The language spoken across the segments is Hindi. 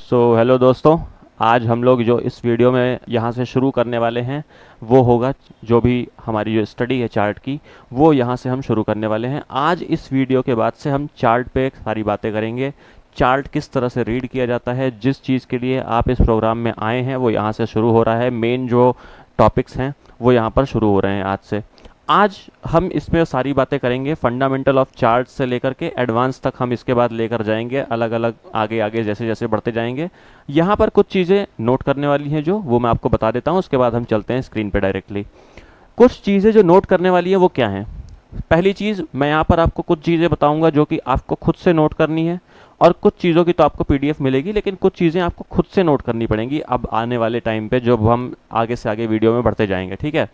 हेलो दोस्तों। आज हम लोग जो इस वीडियो में यहाँ से शुरू करने वाले हैं वो होगा, जो भी हमारी जो स्टडी है चार्ट की, वो यहाँ से हम शुरू करने वाले हैं। आज इस वीडियो के बाद से हम चार्ट पे सारी बातें करेंगे। चार्ट किस तरह से रीड किया जाता है, जिस चीज़ के लिए आप इस प्रोग्राम में आए हैं वो यहाँ से शुरू हो रहा है। मेन जो टॉपिक्स हैं वो यहाँ पर शुरू हो रहे हैं आज से। आज हम इसमें सारी बातें करेंगे, फंडामेंटल ऑफ चार्ट से लेकर के एडवांस तक हम इसके बाद लेकर जाएंगे, अलग अलग आगे आगे जैसे जैसे बढ़ते जाएंगे। यहाँ पर कुछ चीज़ें नोट करने वाली हैं जो वो मैं आपको बता देता हूँ, उसके बाद हम चलते हैं स्क्रीन पे डायरेक्टली। कुछ चीज़ें जो नोट करने वाली है वो क्या हैं। पहली चीज़, मैं यहाँ पर आपको कुछ चीज़ें बताऊँगा जो कि आपको खुद से नोट करनी है, और कुछ चीज़ों की तो आपको पीडीएफ मिलेगी, लेकिन कुछ चीज़ें आपको खुद से नोट करनी पड़ेंगी अब आने वाले टाइम पे, जब हम आगे से आगे वीडियो में बढ़ते जाएंगे, ठीक है।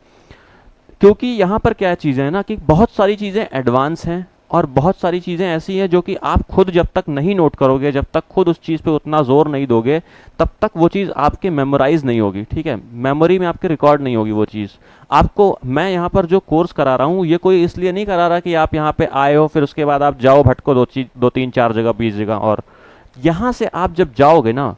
क्योंकि यहाँ पर क्या चीज़ें हैं ना कि बहुत सारी चीज़ें एडवांस हैं और बहुत सारी चीज़ें ऐसी हैं जो कि आप खुद जब तक नहीं नोट करोगे, जब तक खुद उस चीज़ पे उतना जोर नहीं दोगे, तब तक वो चीज़ आपके मेमोराइज नहीं होगी, ठीक है। मेमोरी में आपके रिकॉर्ड नहीं होगी वो चीज़। आपको मैं यहाँ पर जो कोर्स करा रहा हूँ, ये कोई इसलिए नहीं करा रहा कि आप यहाँ पे आए हो फिर उसके बाद आप जाओ भटको दो तीन चार जगह 20 जगह, और यहाँ से आप जब जाओगे ना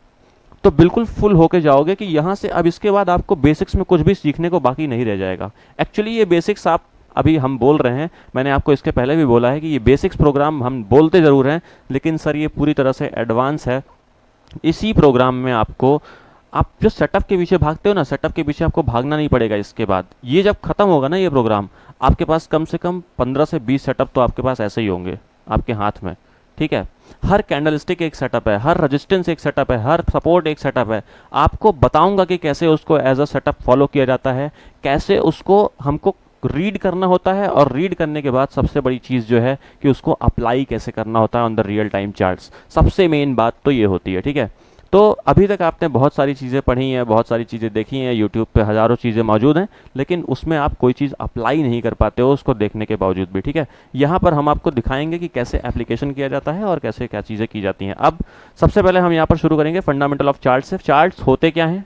तो बिल्कुल फुल होके जाओगे कि यहाँ से अब इसके बाद आपको बेसिक्स में कुछ भी सीखने को बाकी नहीं रह जाएगा। एक्चुअली ये बेसिक्स आप अभी हम बोल रहे हैं, मैंने आपको इसके पहले भी बोला है कि ये बेसिक्स प्रोग्राम हम बोलते ज़रूर हैं, लेकिन सर ये पूरी तरह से एडवांस है। इसी प्रोग्राम में आपको, आप जो सेटअप के पीछे भागते हो ना, सेटअप के पीछे आपको भागना नहीं पड़ेगा। इसके बाद ये जब खत्म होगा ना ये प्रोग्राम, आपके पास कम से कम 15 से 20 सेटअप तो आपके पास ऐसे ही होंगे आपके हाथ में, ठीक है। हर कैंडलस्टिक एक सेटअप है, हर रेजिस्टेंस एक सेटअप है, हर सपोर्ट एक सेटअप है। आपको बताऊंगा कि कैसे उसको एज अ सेटअप फॉलो किया जाता है, कैसे उसको हमको रीड करना होता है, और रीड करने के बाद सबसे बड़ी चीज़ जो है कि उसको अप्लाई कैसे करना होता है on the real time charts. सबसे मेन बात तो ये होती है, ठीक है। तो अभी तक आपने बहुत सारी चीज़ें पढ़ी हैं, बहुत सारी चीज़ें देखी हैं, यूट्यूब पे हज़ारों चीज़ें मौजूद हैं, लेकिन उसमें आप कोई चीज़ अप्लाई नहीं कर पाते हो उसको देखने के बावजूद भी, ठीक है। यहाँ पर हम आपको दिखाएंगे कि कैसे एप्लीकेशन किया जाता है और कैसे क्या चीज़ें की जाती हैं। अब सबसे पहले हम यहाँ पर शुरू करेंगे फंडामेंटल ऑफ चार्ट्स से। चार्ट्स होते क्या हैं,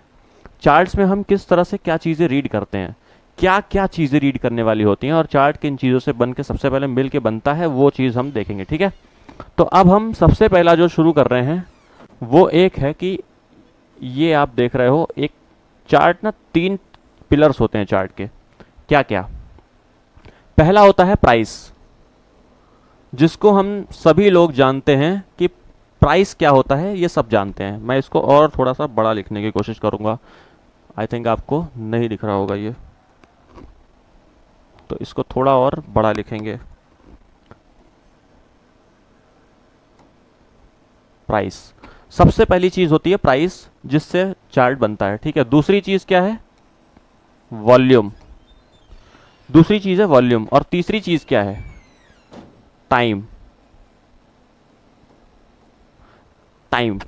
चार्ट्स में हम किस तरह से क्या चीज़ें रीड करते हैं, क्या क्या चीज़ें रीड करने वाली होती हैं, और चार्ट किन चीज़ों से बन के सबसे पहले मिल के बनता है, वो चीज़ हम देखेंगे, ठीक है। तो अब हम सबसे पहला जो शुरू कर रहे हैं वो एक है कि ये आप देख रहे हो एक चार्ट ना, 3 पिलर्स होते हैं चार्ट के। क्या क्या? पहला होता है प्राइस, जिसको हम सभी लोग जानते हैं कि प्राइस क्या होता है, ये सब जानते हैं। मैं इसको और थोड़ा सा बड़ा लिखने की कोशिश करूंगा, आई थिंक आपको नहीं दिख रहा होगा ये, तो इसको थोड़ा और बड़ा लिखेंगे। प्राइस सबसे पहली चीज होती है, प्राइस, जिससे चार्ट बनता है, ठीक है। दूसरी चीज क्या है? वॉल्यूम। दूसरी चीज है वॉल्यूम, और तीसरी चीज क्या है? टाइम। टाइम।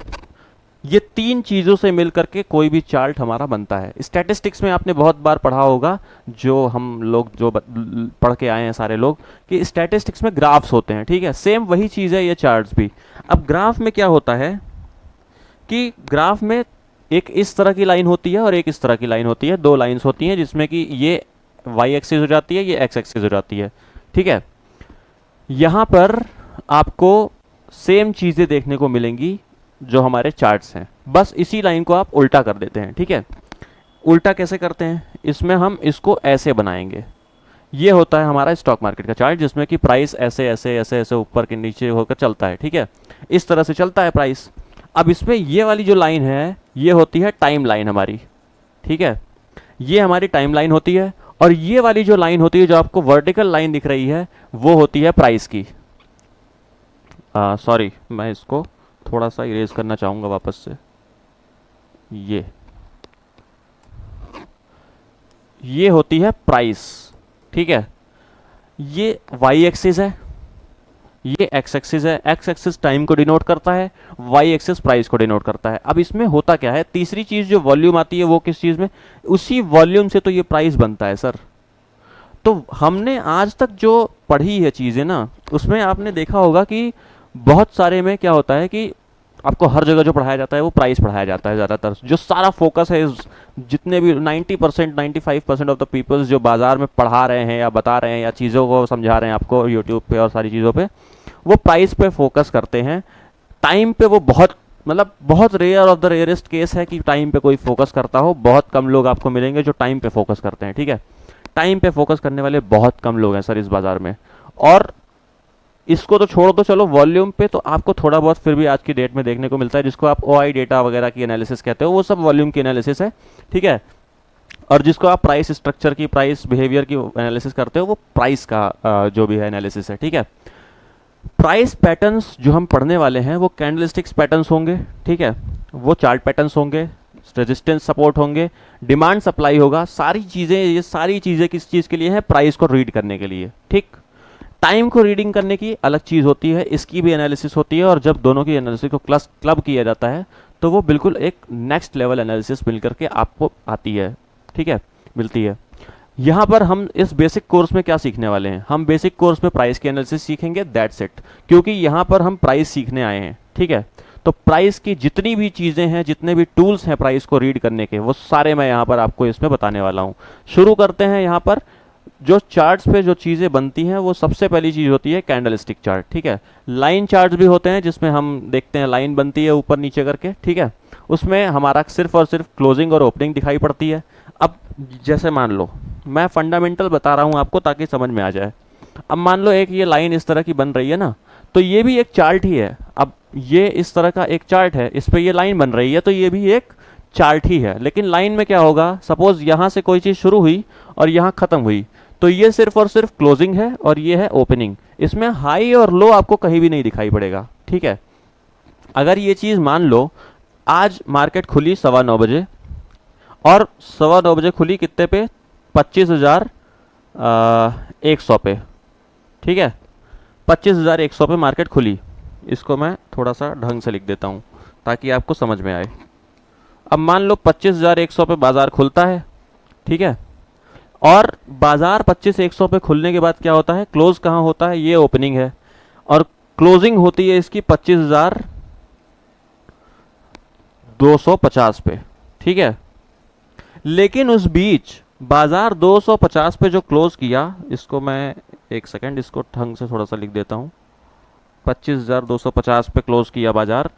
ये 3 चीजों से मिलकर के कोई भी चार्ट हमारा बनता है। स्टैटिस्टिक्स में आपने बहुत बार पढ़ा होगा, जो हम लोग जो पढ़ के आए हैं सारे लोग, कि स्टैटिस्टिक्स में ग्राफ्स होते हैं, ठीक है। सेम वही चीज है ये चार्ट्स भी। अब ग्राफ में क्या होता है कि ग्राफ में एक इस तरह की लाइन होती है और एक इस तरह की लाइन होती है, 2 लाइंस होती हैं, जिसमें कि ये वाई एक्सिस हो जाती है, ये एक्स एक्सिस हो जाती है, ठीक है। यहां पर आपको सेम चीजें देखने को मिलेंगी जो हमारे चार्ट्स हैं, बस इसी लाइन को आप उल्टा कर देते हैं, ठीक है। उल्टा कैसे करते हैं? इसमें हम इसको ऐसे बनाएंगे। ये होता है हमारा स्टॉक मार्केट का चार्ट, जिसमें कि प्राइस ऐसे ऐसे ऐसे ऐसे ऊपर के नीचे होकर चलता है, ठीक है। इस तरह से चलता है प्राइस। अब इसमें ये वाली जो लाइन है ये होती है टाइम लाइन हमारी, ठीक है। ये हमारी टाइम लाइन होती है, और ये वाली जो लाइन होती है, जो आपको वर्टिकल लाइन दिख रही है, वो होती है प्राइस की। सॉरी, मैं इसको थोड़ा सा इरेज करना चाहूंगा वापस से। ये होती है प्राइस, ठीक है। ये वाई एक्सिस है, ये एक्स एक्सिस है। एक्स एक्सिस टाइम को डिनोट करता है, वाई एक्सिस प्राइस को डिनोट करता है। अब इसमें होता क्या है, तीसरी चीज जो वॉल्यूम आती है, वो किस चीज में? उसी वॉल्यूम से तो ये प्राइस बनता है सर। तो हमने आज तक जो पढ़ी है चीजें ना, उसमें आपने देखा होगा कि बहुत सारे में क्या होता है कि आपको हर जगह जो पढ़ाया जाता है वो प्राइस पढ़ाया जाता है ज़्यादातर। जो सारा फोकस है, जितने भी 90% 95% ऑफ द पीपल्स जो बाजार में पढ़ा रहे हैं या बता रहे हैं या चीज़ों को समझा रहे हैं आपको यूट्यूब पे और सारी चीज़ों पे, वो प्राइस पे फोकस करते हैं। टाइम पे वो बहुत मतलब बहुत rare of the rarest case है कि टाइम पे कोई फोकस करता हो, बहुत कम लोग आपको मिलेंगे जो टाइम पे फोकस करते हैं, ठीक है। टाइम पे फोकस करने वाले बहुत कम लोग हैं सर इस बाजार में। और इसको तो छोड़ दो, चलो वॉल्यूम पे तो आपको थोड़ा बहुत फिर भी आज की डेट में देखने को मिलता है, जिसको आप ओआई डेटा वगैरह की एनालिसिस कहते हो, वो सब वॉल्यूम की एनालिसिस है, ठीक है। और जिसको आप प्राइस स्ट्रक्चर की, प्राइस बिहेवियर की एनालिसिस करते हो, वो प्राइस का जो भी है एनालिसिस है, ठीक है। प्राइस पैटर्न्स जो हम पढ़ने वाले हैं वो कैंडलस्टिक्स पैटर्न्स होंगे, ठीक है। वो चार्ट पैटर्न्स होंगे, रेजिस्टेंस सपोर्ट होंगे, डिमांड सप्लाई होगा, सारी चीज़ें, ये सारी चीज़ें किस चीज़ के लिए है? प्राइस को रीड करने के लिए, ठीक। टाइम को रीडिंग करने की अलग चीज़ होती है, इसकी भी एनालिसिस होती है, और जब दोनों की एनालिसिस को क्लब किया जाता है तो वो बिल्कुल एक नेक्स्ट लेवल एनालिसिस मिल करके आपको आती है, ठीक है, मिलती है। यहाँ पर हम इस बेसिक कोर्स में क्या सीखने वाले हैं? हम बेसिक कोर्स में प्राइस की एनालिसिस सीखेंगे, दैट्स इट। क्योंकि यहाँ पर हम प्राइस सीखने आए हैं, ठीक है। तो प्राइस की जितनी भी चीज़ें हैं, जितने भी टूल्स हैं प्राइस को रीड करने के, वो सारे मैं यहाँ पर आपको इसमें बताने वाला हूँ। शुरू करते हैं। यहाँ पर जो चार्ट्स पे जो चीज़ें बनती हैं, वो सबसे पहली चीज़ होती है कैंडलस्टिक चार्ट, ठीक है। लाइन चार्ट्स भी होते हैं जिसमें हम देखते हैं लाइन बनती है ऊपर नीचे करके, ठीक है। उसमें हमारा सिर्फ और सिर्फ क्लोजिंग और ओपनिंग दिखाई पड़ती है। अब जैसे मान लो, मैं फंडामेंटल बता रहा हूँ आपको ताकि समझ में आ जाए। अब मान लो एक ये लाइन इस तरह की बन रही है ना, तो ये भी एक चार्ट ही है। अब ये इस तरह का एक चार्ट है, इस पर ये लाइन बन रही है, तो ये भी एक चार्ट ही है। लेकिन लाइन में क्या होगा? सपोज यहाँ से कोई चीज़ शुरू हुई और यहाँ ख़त्म हुई, तो ये सिर्फ और सिर्फ क्लोजिंग है और ये है ओपनिंग। इसमें हाई और लो आपको कहीं भी नहीं दिखाई पड़ेगा, ठीक है। अगर ये चीज़ मान लो, आज मार्केट खुली 9:15 बजे, और 9:15 बजे खुली कितने पे? 25,100 पे, ठीक है। 25,100 पे मार्केट खुली। इसको मैं थोड़ा सा ढंग से लिख देता हूँ ताकि आपको समझ में आए। अब मान लो 25,100 पे बाजार खुलता है, ठीक है। और बाजार 25,100 पे खुलने के बाद क्या होता है? क्लोज कहाँ होता है? ये ओपनिंग है, और क्लोजिंग होती है इसकी 25,250 पे, ठीक है। लेकिन उस बीच बाजार 250 पे जो क्लोज किया, इसको मैं एक सेकंड इसको ढंग से थोड़ा सा लिख देता हूँ। 25,250 पे क्लोज किया बाजार,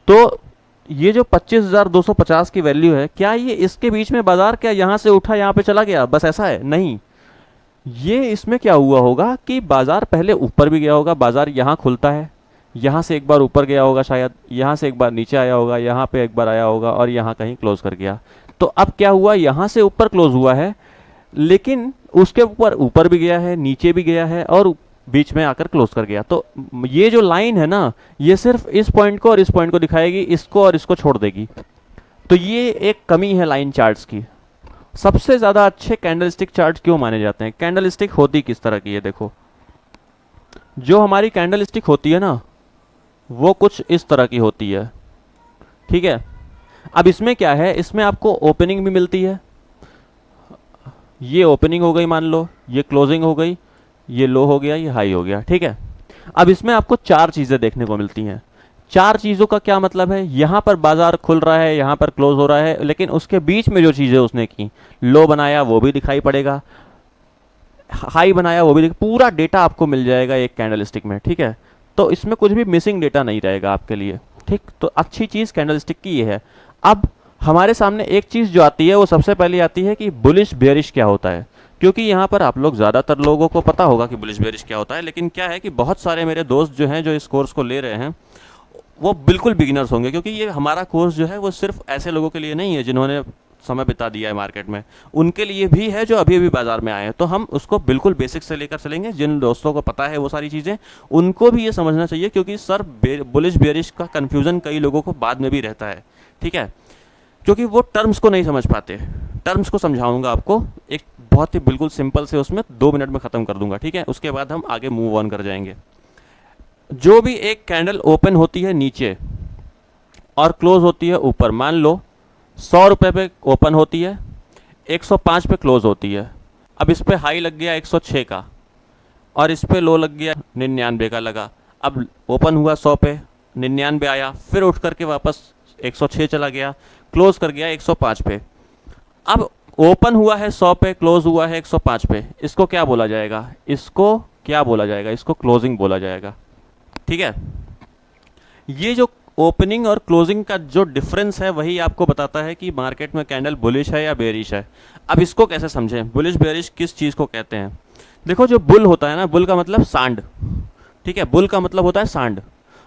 तो ये जो 25,250 की वैल्यू है, क्या ये इसके बीच में बाजार क्या यहाँ से उठा यहाँ पे चला गया, बस ऐसा है? नहीं। ये इसमें क्या हुआ होगा कि बाजार पहले ऊपर भी गया होगा। बाजार यहाँ खुलता है, यहाँ से एक बार ऊपर गया होगा, शायद यहाँ से एक बार नीचे आया होगा, यहाँ पे एक बार आया होगा, और यहाँ कहीं क्लोज कर गया। तो अब क्या हुआ? यहाँ से ऊपर क्लोज हुआ है, लेकिन उसके ऊपर ऊपर भी गया है, नीचे भी गया है, और बीच में आकर क्लोज कर गया। तो ये जो लाइन है ना, ये सिर्फ इस पॉइंट को और इस पॉइंट को दिखाएगी, इसको और इसको छोड़ देगी। तो ये एक कमी है लाइन चार्ट्स की। सबसे ज़्यादा अच्छे कैंडलस्टिक चार्ट क्यों माने जाते हैं? कैंडलस्टिक होती किस तरह की है? देखो, जो हमारी कैंडलस्टिक होती है ना, वो कुछ इस तरह की होती है, ठीक है। अब इसमें क्या है? इसमें आपको ओपनिंग भी मिलती है। ये ओपनिंग हो गई मान लो, ये क्लोजिंग हो गई, ये लो हो गया, ये हाई हो गया, ठीक है। अब इसमें आपको चार चीज़ें देखने को मिलती हैं। चार चीज़ों का क्या मतलब है? यहाँ पर बाजार खुल रहा है, यहाँ पर क्लोज हो रहा है, लेकिन उसके बीच में जो चीज़ें उसने की, लो बनाया वो भी दिखाई पड़ेगा, हाई बनाया वो भी पूरा डेटा आपको मिल जाएगा एक कैंडलस्टिक में, ठीक है। तो इसमें कुछ भी मिसिंग डेटा नहीं रहेगा आपके लिए, ठीक। तो अच्छी चीज़ कैंडलस्टिक की ये है। अब हमारे सामने एक चीज़ जो आती है, वो सबसे पहले आती है कि बुलिश बेयरिश क्या होता है। क्योंकि यहाँ पर आप लोग ज़्यादातर लोगों को पता होगा कि बुलिश बेयरिश क्या होता है, लेकिन क्या है कि बहुत सारे मेरे दोस्त जो हैं, जो इस कोर्स को ले रहे हैं, वो बिल्कुल बिगिनर्स होंगे। क्योंकि ये हमारा कोर्स जो है वो सिर्फ ऐसे लोगों के लिए नहीं है जिन्होंने समय बिता दिया है मार्केट में, उनके लिए भी है जो अभी अभी बाजार में आए हैं। तो हम उसको बिल्कुल बेसिक से लेकर चलेंगे। जिन दोस्तों को पता है वो सारी चीज़ें, उनको भी ये समझना चाहिए, क्योंकि सर बुलिश बेयरिश का कन्फ्यूज़न कई लोगों को बाद में भी रहता है, ठीक है। क्योंकि वो टर्म्स को नहीं समझ पाते। टर्म्स को समझाऊंगा आपको एक बहुत ही बिल्कुल सिंपल से, उसमें 2 मिनट में ख़त्म कर दूंगा, ठीक है। उसके बाद हम आगे मूव ऑन कर जाएंगे। जो भी एक कैंडल ओपन होती है नीचे और क्लोज होती है ऊपर, मान लो 100 रुपये पे ओपन होती है, 105 पे क्लोज होती है। अब इस पे हाई लग गया 106 का, और इस पे लो लग गया 99 का लगा। अब ओपन हुआ 100 पे, 99 आया, फिर उठ करके वापस 106 चला गया, क्लोज कर गया 105 पे। अब ओपन हुआ है 100 पे, क्लोज हुआ है 105 पे, इसको क्या बोला जाएगा? इसको क्या बोला जाएगा? इसको क्लोजिंग बोला जाएगा, ठीक है। ये जो ओपनिंग और क्लोजिंग का जो डिफरेंस है वही आपको बताता है कि मार्केट में कैंडल बुलिश है या बेरिश है। अब इसको कैसे समझें, बुलिश बेरिश किस चीज़ को कहते हैं। देखो, जो बुल होता है ना, बुल का मतलब सांड, ठीक है, बुल का मतलब होता है सांड।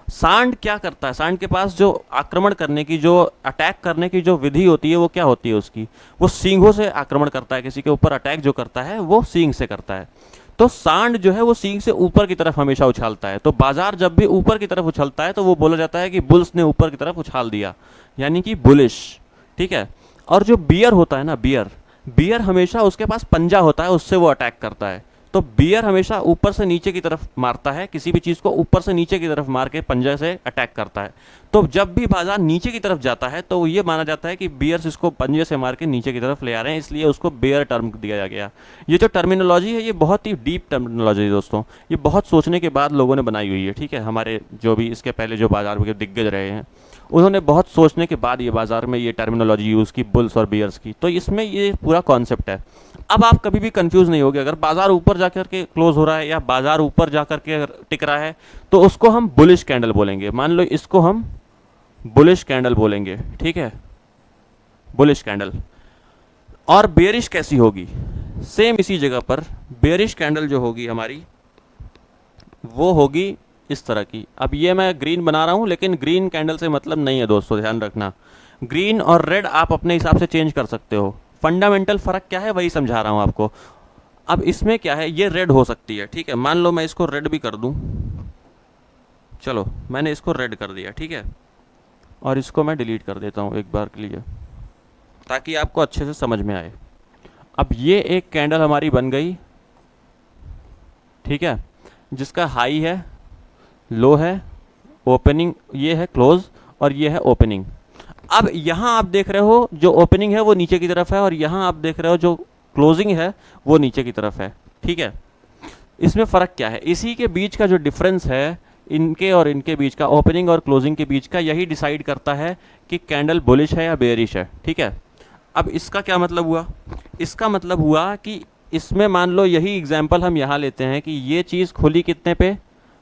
सांड क्या करता है, सांड के पास जो आक्रमण करने की, जो अटैक करने की जो विधि होती है वो क्या होती है उसकी, वो सींगों से आक्रमण करता है। किसी के ऊपर अटैक जो करता है वो सींग से करता है। तो सांड जो है वो सींग से ऊपर की तरफ हमेशा उछालता है। तो बाजार जब भी ऊपर की तरफ उछलता है तो वो बोला जाता है कि बुल्स ने ऊपर की तरफ उछाल दिया, यानी कि बुलिश, ठीक है। और जो बियर होता है ना, बियर, बियर हमेशा उसके पास पंजा होता है, उससे वो अटैक करता है। तो बियर हमेशा ऊपर से नीचे की तरफ मारता है, किसी भी चीज़ को ऊपर से नीचे की तरफ मार के पंजे से अटैक करता है। तो जब भी बाजार नीचे की तरफ जाता है तो ये माना जाता है कि बियर्स इसको पंजे से मार के नीचे की तरफ ले आ रहे हैं, इसलिए उसको बियर टर्म दिया गया। ये जो टर्मिनोलॉजी है ये बहुत ही डीप टर्मिनोलॉजी है दोस्तों, ये बहुत सोचने के बाद लोगों ने बनाई हुई है, ठीक है। हमारे जो भी इसके पहले जो बाजार के दिग्गज रहे हैं उन्होंने बहुत सोचने के बाद ये बाजार में ये टर्मिनोलॉजी यूज़ की, बुल्स और बियर्स की। तो इसमें ये पूरा कॉन्सेप्ट है। अब आप कभी भी कंफ्यूज नहीं होगे, अगर बाजार ऊपर जाकर के क्लोज हो रहा है या बाजार ऊपर जाकर के टिक रहा है तो उसको हम बुलिश कैंडल बोलेंगे। मान लो इसको हम बुलिश कैंडल बोलेंगे, ठीक है, बुलिश कैंडल। और बेरिश कैसी होगी, सेम इसी जगह पर बेरिश कैंडल जो होगी हमारी वो होगी इस तरह की। अब ये मैं ग्रीन बना रहा हूं, लेकिन ग्रीन कैंडल से मतलब नहीं है दोस्तों, ध्यान रखना। ग्रीन और रेड आप अपने हिसाब से चेंज कर सकते हो। फंडामेंटल फ़र्क क्या है वही समझा रहा हूं आपको। अब इसमें क्या है, ये रेड हो सकती है, ठीक है। मान लो मैं इसको रेड भी कर दूं, चलो मैंने इसको रेड कर दिया, ठीक है। और इसको मैं डिलीट कर देता हूं एक बार के लिए ताकि आपको अच्छे से समझ में आए। अब ये एक कैंडल हमारी बन गई, ठीक है, जिसका हाई है, लो है, ओपनिंग ये है क्लोज, और ये है ओपनिंग। अब यहाँ आप देख रहे हो जो ओपनिंग है वो नीचे की तरफ है, और यहाँ आप देख रहे हो जो क्लोजिंग है वो नीचे की तरफ है, ठीक है। इसमें फ़र्क क्या है, इसी के बीच का जो डिफरेंस है, इनके और इनके बीच का, ओपनिंग और क्लोजिंग के बीच का, यही डिसाइड करता है कि कैंडल बुलिश है या बेयरिश है, ठीक है। अब इसका क्या मतलब हुआ, इसका मतलब हुआ कि इसमें मान लो यही एग्जाम्पल हम यहाँ लेते हैं कि ये चीज़ खुली कितने पे,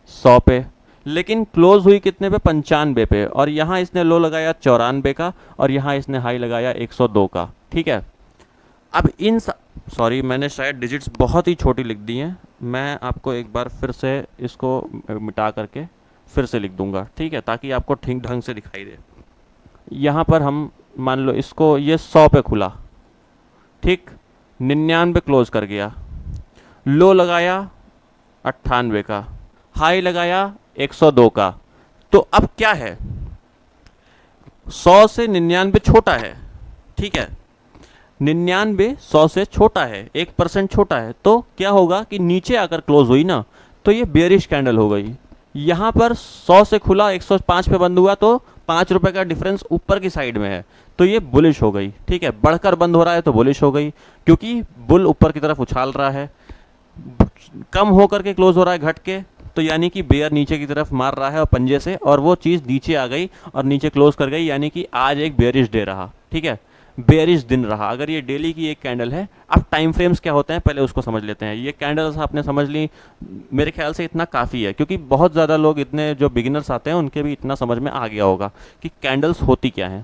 100 पे, लेकिन क्लोज हुई कितने पे, 95 पे, और यहाँ इसने लो लगाया 94 का, और यहाँ इसने हाई लगाया 102 का, ठीक है। अब इन सॉरी मैंने शायद डिजिट्स बहुत ही छोटी लिख दी हैं, मैं आपको एक बार फिर से इसको मिटा करके फिर से लिख दूंगा, ठीक है, ताकि आपको ठीक ढंग से दिखाई दे। यहाँ पर हम मान लो इसको, ये 100 पे खुला, ठीक, 99 क्लोज कर गया, लो लगाया 98 का, हाई लगाया 102 का। तो अब क्या है, 100 से 99 छोटा है, ठीक है, 99 100 से छोटा है, 1% छोटा है। तो क्या होगा कि नीचे आकर क्लोज हुई ना, तो ये बेयरिश कैंडल हो गई। यहाँ पर 100 से खुला, 105 पे बंद हुआ, तो 5 रुपए का डिफरेंस ऊपर की साइड में है, तो ये बुलिश हो गई, ठीक है। बढ़कर बंद हो रहा है तो बुलिश हो गई, क्योंकि बुल ऊपर की तरफ उछाल रहा है। कम होकर के क्लोज हो रहा है घट के, तो यानी कि बेयर नीचे की तरफ मार रहा है और पंजे से, और वो चीज़ नीचे आ गई और नीचे क्लोज कर गई, यानी कि आज एक बेयरिश डे रहा, ठीक है, बेयरिश दिन रहा। अगर ये डेली की एक कैंडल है, अब टाइम फ्रेम्स क्या होते हैं पहले उसको समझ लेते हैं। ये कैंडल्स आपने समझ ली, मेरे ख्याल से इतना काफ़ी है, क्योंकि बहुत ज़्यादा लोग, इतने जो बिगिनर्स आते हैं उनके भी इतना समझ में आ गया होगा कि कैंडल्स होती क्या हैं।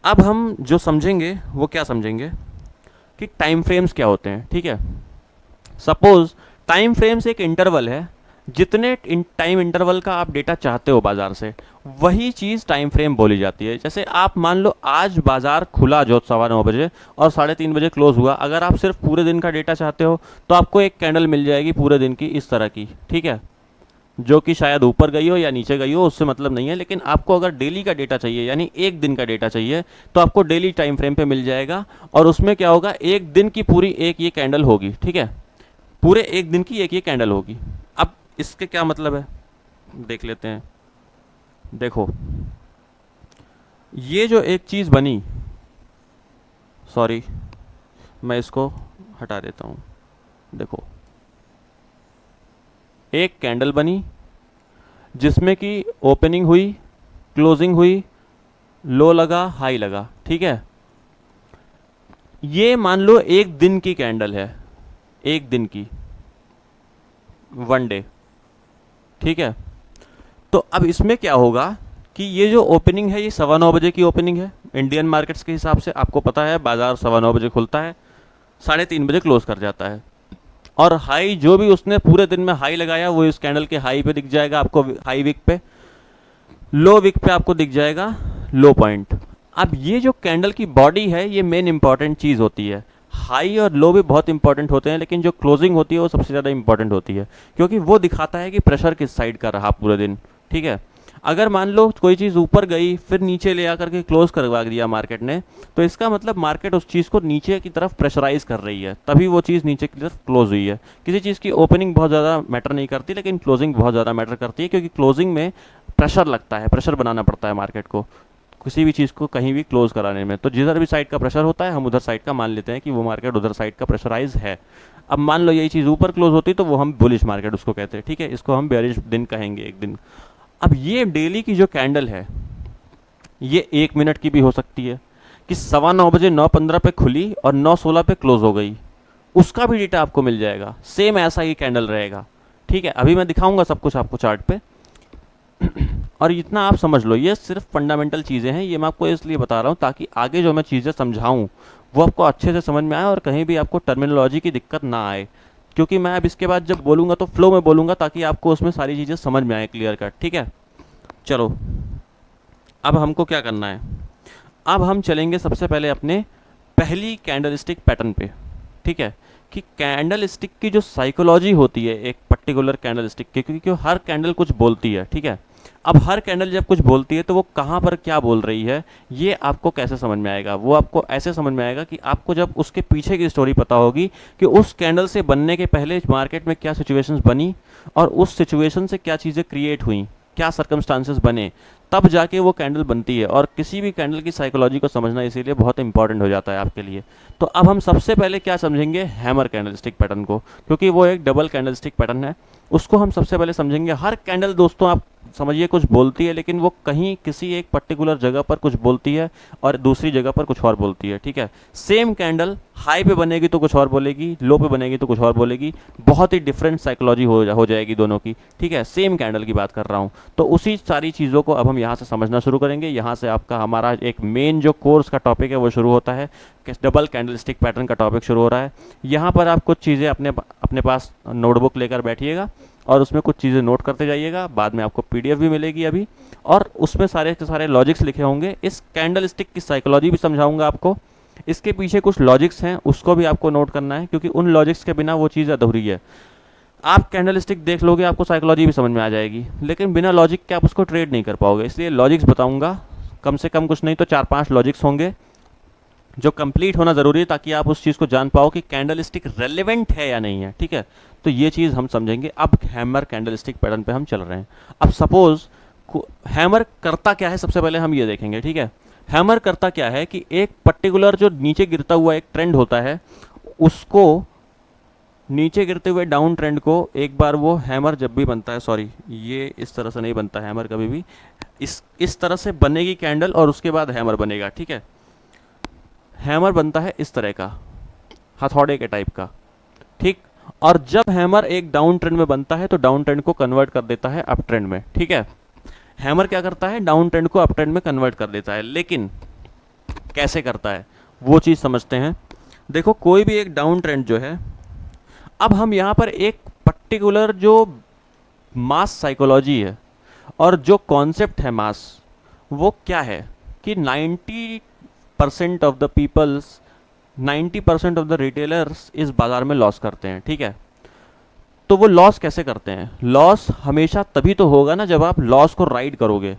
अब हम जो समझेंगे वो क्या समझेंगे कि टाइम फ्रेम्स क्या होते हैं, ठीक है। सपोज टाइम फ्रेम्स एक इंटरवल है, जितने टाइम इंटरवल का आप डेटा चाहते हो बाजार से, वही चीज़ टाइम फ्रेम बोली जाती है। जैसे आप मान लो आज बाजार खुला जो 9:15 बजे और 3:30 बजे क्लोज हुआ, अगर आप सिर्फ पूरे दिन का डेटा चाहते हो तो आपको एक कैंडल मिल जाएगी पूरे दिन की इस तरह की, ठीक है, जो कि शायद ऊपर गई हो या नीचे गई हो, उससे मतलब नहीं है। लेकिन आपको अगर डेली का डेटा चाहिए, यानी एक दिन का डेटा चाहिए, तो आपको डेली टाइम फ्रेम पे मिल जाएगा। और उसमें क्या होगा, एक दिन की पूरी एक ये कैंडल होगी, ठीक है, पूरे एक दिन की एक ये कैंडल होगी। अब इसके क्या मतलब है देख लेते हैं। देखो, ये जो एक चीज़ बनी, सॉरी मैं इसको हटा देता हूँ। देखो, एक कैंडल बनी जिसमें कि ओपनिंग हुई, क्लोजिंग हुई, लो लगा, हाई लगा, ठीक है। ये मान लो एक दिन की कैंडल है, एक दिन की, 1 डे, ठीक है। तो अब इसमें क्या होगा कि ये जो ओपनिंग है ये 9:15 बजे की ओपनिंग है इंडियन मार्केट्स के हिसाब से। आपको पता है बाजार 9:15 बजे खुलता है, 3:30 बजे क्लोज कर जाता है। और हाई जो भी उसने पूरे दिन में हाई लगाया वो इस कैंडल के हाई पे दिख जाएगा आपको, हाई विक पे, लो विक पे आपको दिख जाएगा लो पॉइंट। अब ये जो कैंडल की बॉडी है ये मेन इंपॉर्टेंट चीज़ होती है। हाई और लो भी बहुत इंपॉर्टेंट होते हैं, लेकिन जो क्लोजिंग होती है वो सबसे ज़्यादा इंपॉर्टेंट होती है, क्योंकि वो दिखाता है कि प्रेशर किस साइड का रहा पूरे दिन। ठीक है, अगर मान लो कोई चीज़ ऊपर गई फिर नीचे ले आकर के क्लोज करवा दिया मार्केट ने, तो इसका मतलब मार्केट उस चीज़ को नीचे की तरफ प्रेशराइज कर रही है, तभी वो चीज़ नीचे की तरफ क्लोज हुई है। किसी चीज़ की ओपनिंग बहुत ज़्यादा मैटर नहीं करती, लेकिन क्लोजिंग बहुत ज़्यादा मैटर करती है, क्योंकि क्लोजिंग में प्रेशर लगता है, प्रेशर बनाना पड़ता है मार्केट को किसी भी चीज़ को कहीं भी क्लोज कराने में। तो जिधर भी साइड का प्रेशर होता है हम उधर साइड का मान लेते हैं कि वो मार्केट उधर साइड का प्रेशराइज है। अब मान लो यही चीज़ ऊपर क्लोज होती तो वो हम बुलिश मार्केट उसको कहते हैं। ठीक है, इसको हम बेरिश दिन कहेंगे एक दिन। अब ये डेली की जो कैंडल है ये 1 मिनट की भी हो सकती है कि 9:15 बजे 9:15 पे खुली और 9:16 पे क्लोज हो गई, उसका भी डेटा आपको मिल जाएगा, सेम ऐसा ही कैंडल रहेगा। ठीक है, अभी मैं दिखाऊंगा सब कुछ आपको चार्ट पे और इतना आप समझ लो, ये सिर्फ फंडामेंटल चीज़ें हैं, ये मैं आपको इसलिए बता रहा हूँ ताकि आगे जो मैं चीज़ें समझाऊँ वो आपको अच्छे से समझ में आए और कहीं भी आपको टर्मिनोलॉजी की दिक्कत ना आए। क्योंकि मैं अब इसके बाद जब बोलूँगा तो फ्लो में बोलूँगा ताकि आपको उसमें सारी चीज़ें समझ में आए क्लियर कट। ठीक है, चलो अब हमको क्या करना है, अब हम चलेंगे सबसे पहले अपने पहली कैंडलस्टिक पैटर्न पे। ठीक है, कि कैंडल स्टिक की जो साइकोलॉजी होती है एक पर्टिकुलर कैंडल स्टिक की, क्योंकि हर कैंडल कुछ बोलती है। ठीक है, अब हर कैंडल जब कुछ बोलती है तो वो कहाँ पर क्या बोल रही है ये आपको कैसे समझ में आएगा, वो आपको ऐसे समझ में आएगा कि आपको जब उसके पीछे की स्टोरी पता होगी कि उस कैंडल से बनने के पहले मार्केट में क्या सिचुएशंस बनी और उस सिचुएशन से क्या चीज़ें क्रिएट हुई, क्या सर्कमस्टांसेस बने, तब जाके वो कैंडल बनती है। और किसी भी कैंडल की साइकोलॉजी को समझना इसीलिए बहुत इंपॉर्टेंट हो जाता है आपके लिए। तो अब हम सबसे पहले क्या समझेंगे, हैमर कैंडलस्टिक पैटर्न को, क्योंकि वो एक डबल कैंडलस्टिक पैटर्न है, उसको हम सबसे पहले समझेंगे। हर कैंडल दोस्तों आप समझिए कुछ बोलती है, लेकिन वो कहीं किसी एक पर्टिकुलर जगह पर कुछ बोलती है और दूसरी जगह पर कुछ और बोलती है। ठीक है, सेम कैंडल हाई पे बनेगी तो कुछ और बोलेगी, लो पे बनेगी तो कुछ और बोलेगी, बहुत ही डिफरेंट साइकोलॉजी हो जाएगी दोनों की। ठीक है, सेम कैंडल की बात कर रहा हूँ। तो उसी सारी चीज़ों को अब हम यहाँ से समझना शुरू करेंगे। यहाँ से आपका हमारा एक मेन जो कोर्स का टॉपिक है वो शुरू होता है, डबल कैंडलस्टिक पैटर्न का टॉपिक शुरू हो रहा है। यहाँ पर आप कुछ चीज़ें अपने पास नोटबुक लेकर बैठिएगा और उसमें कुछ चीज़ें नोट करते जाइएगा। बाद में आपको पीडीएफ भी मिलेगी अभी, और उसमें सारे के सारे लॉजिक्स लिखे होंगे। इस कैंडल स्टिक की साइकोलॉजी भी समझाऊंगा आपको, इसके पीछे कुछ लॉजिक्स हैं उसको भी आपको नोट करना है, क्योंकि उन लॉजिक्स के बिना वो चीज़ अधूरी है। आप कैंडल स्टिक देख लोगे आपको साइकोलॉजी भी समझ में आ जाएगी, लेकिन बिना लॉजिक के आप उसको ट्रेड नहीं कर पाओगे। इसलिए लॉजिक्स बताऊंगा, कम से कम कुछ नहीं तो 4-5 लॉजिक्स होंगे जो कंप्लीट होना ज़रूरी है, ताकि आप उस चीज़ को जान पाओ कि कैंडल स्टिक रेलिवेंट है या नहीं है। ठीक है, तो ये चीज़ हम समझेंगे। अब हैमर कैंडल स्टिक पैटर्न पे हम चल रहे हैं। अब सपोज हैमर करता क्या है, सबसे पहले हम ये देखेंगे। ठीक है, हैमर करता क्या है कि एक पर्टिकुलर जो नीचे गिरता हुआ एक ट्रेंड होता है, उसको नीचे गिरते हुए डाउन ट्रेंड को एक बार वो हैमर जब भी बनता है, सॉरी ये इस तरह से नहीं बनता हैमर कभी भी, इस तरह से बनेगी कैंडल और उसके बाद हैमर बनेगा। ठीक है, हैमर बनता है इस तरह का, हथौड़े के टाइप का। ठीक, और जब हैमर एक डाउन ट्रेंड में बनता है तो डाउन ट्रेंड को कन्वर्ट कर देता है अप ट्रेंड में। ठीक है, हैमर क्या करता है, डाउन ट्रेंड को अप ट्रेंड में कन्वर्ट कर देता है। लेकिन कैसे करता है वो चीज़ समझते हैं। देखो कोई भी एक डाउन ट्रेंड जो है, अब हम यहाँ पर एक पर्टिकुलर जो मास साइकोलॉजी है और जो कॉन्सेप्ट है मास, वो क्या है कि 90% of the peoples, 90% of the retailers इस बाज़ार में लॉस करते हैं। ठीक है, तो वो लॉस कैसे करते हैं, लॉस हमेशा तभी तो होगा ना जब आप लॉस को राइड करोगे,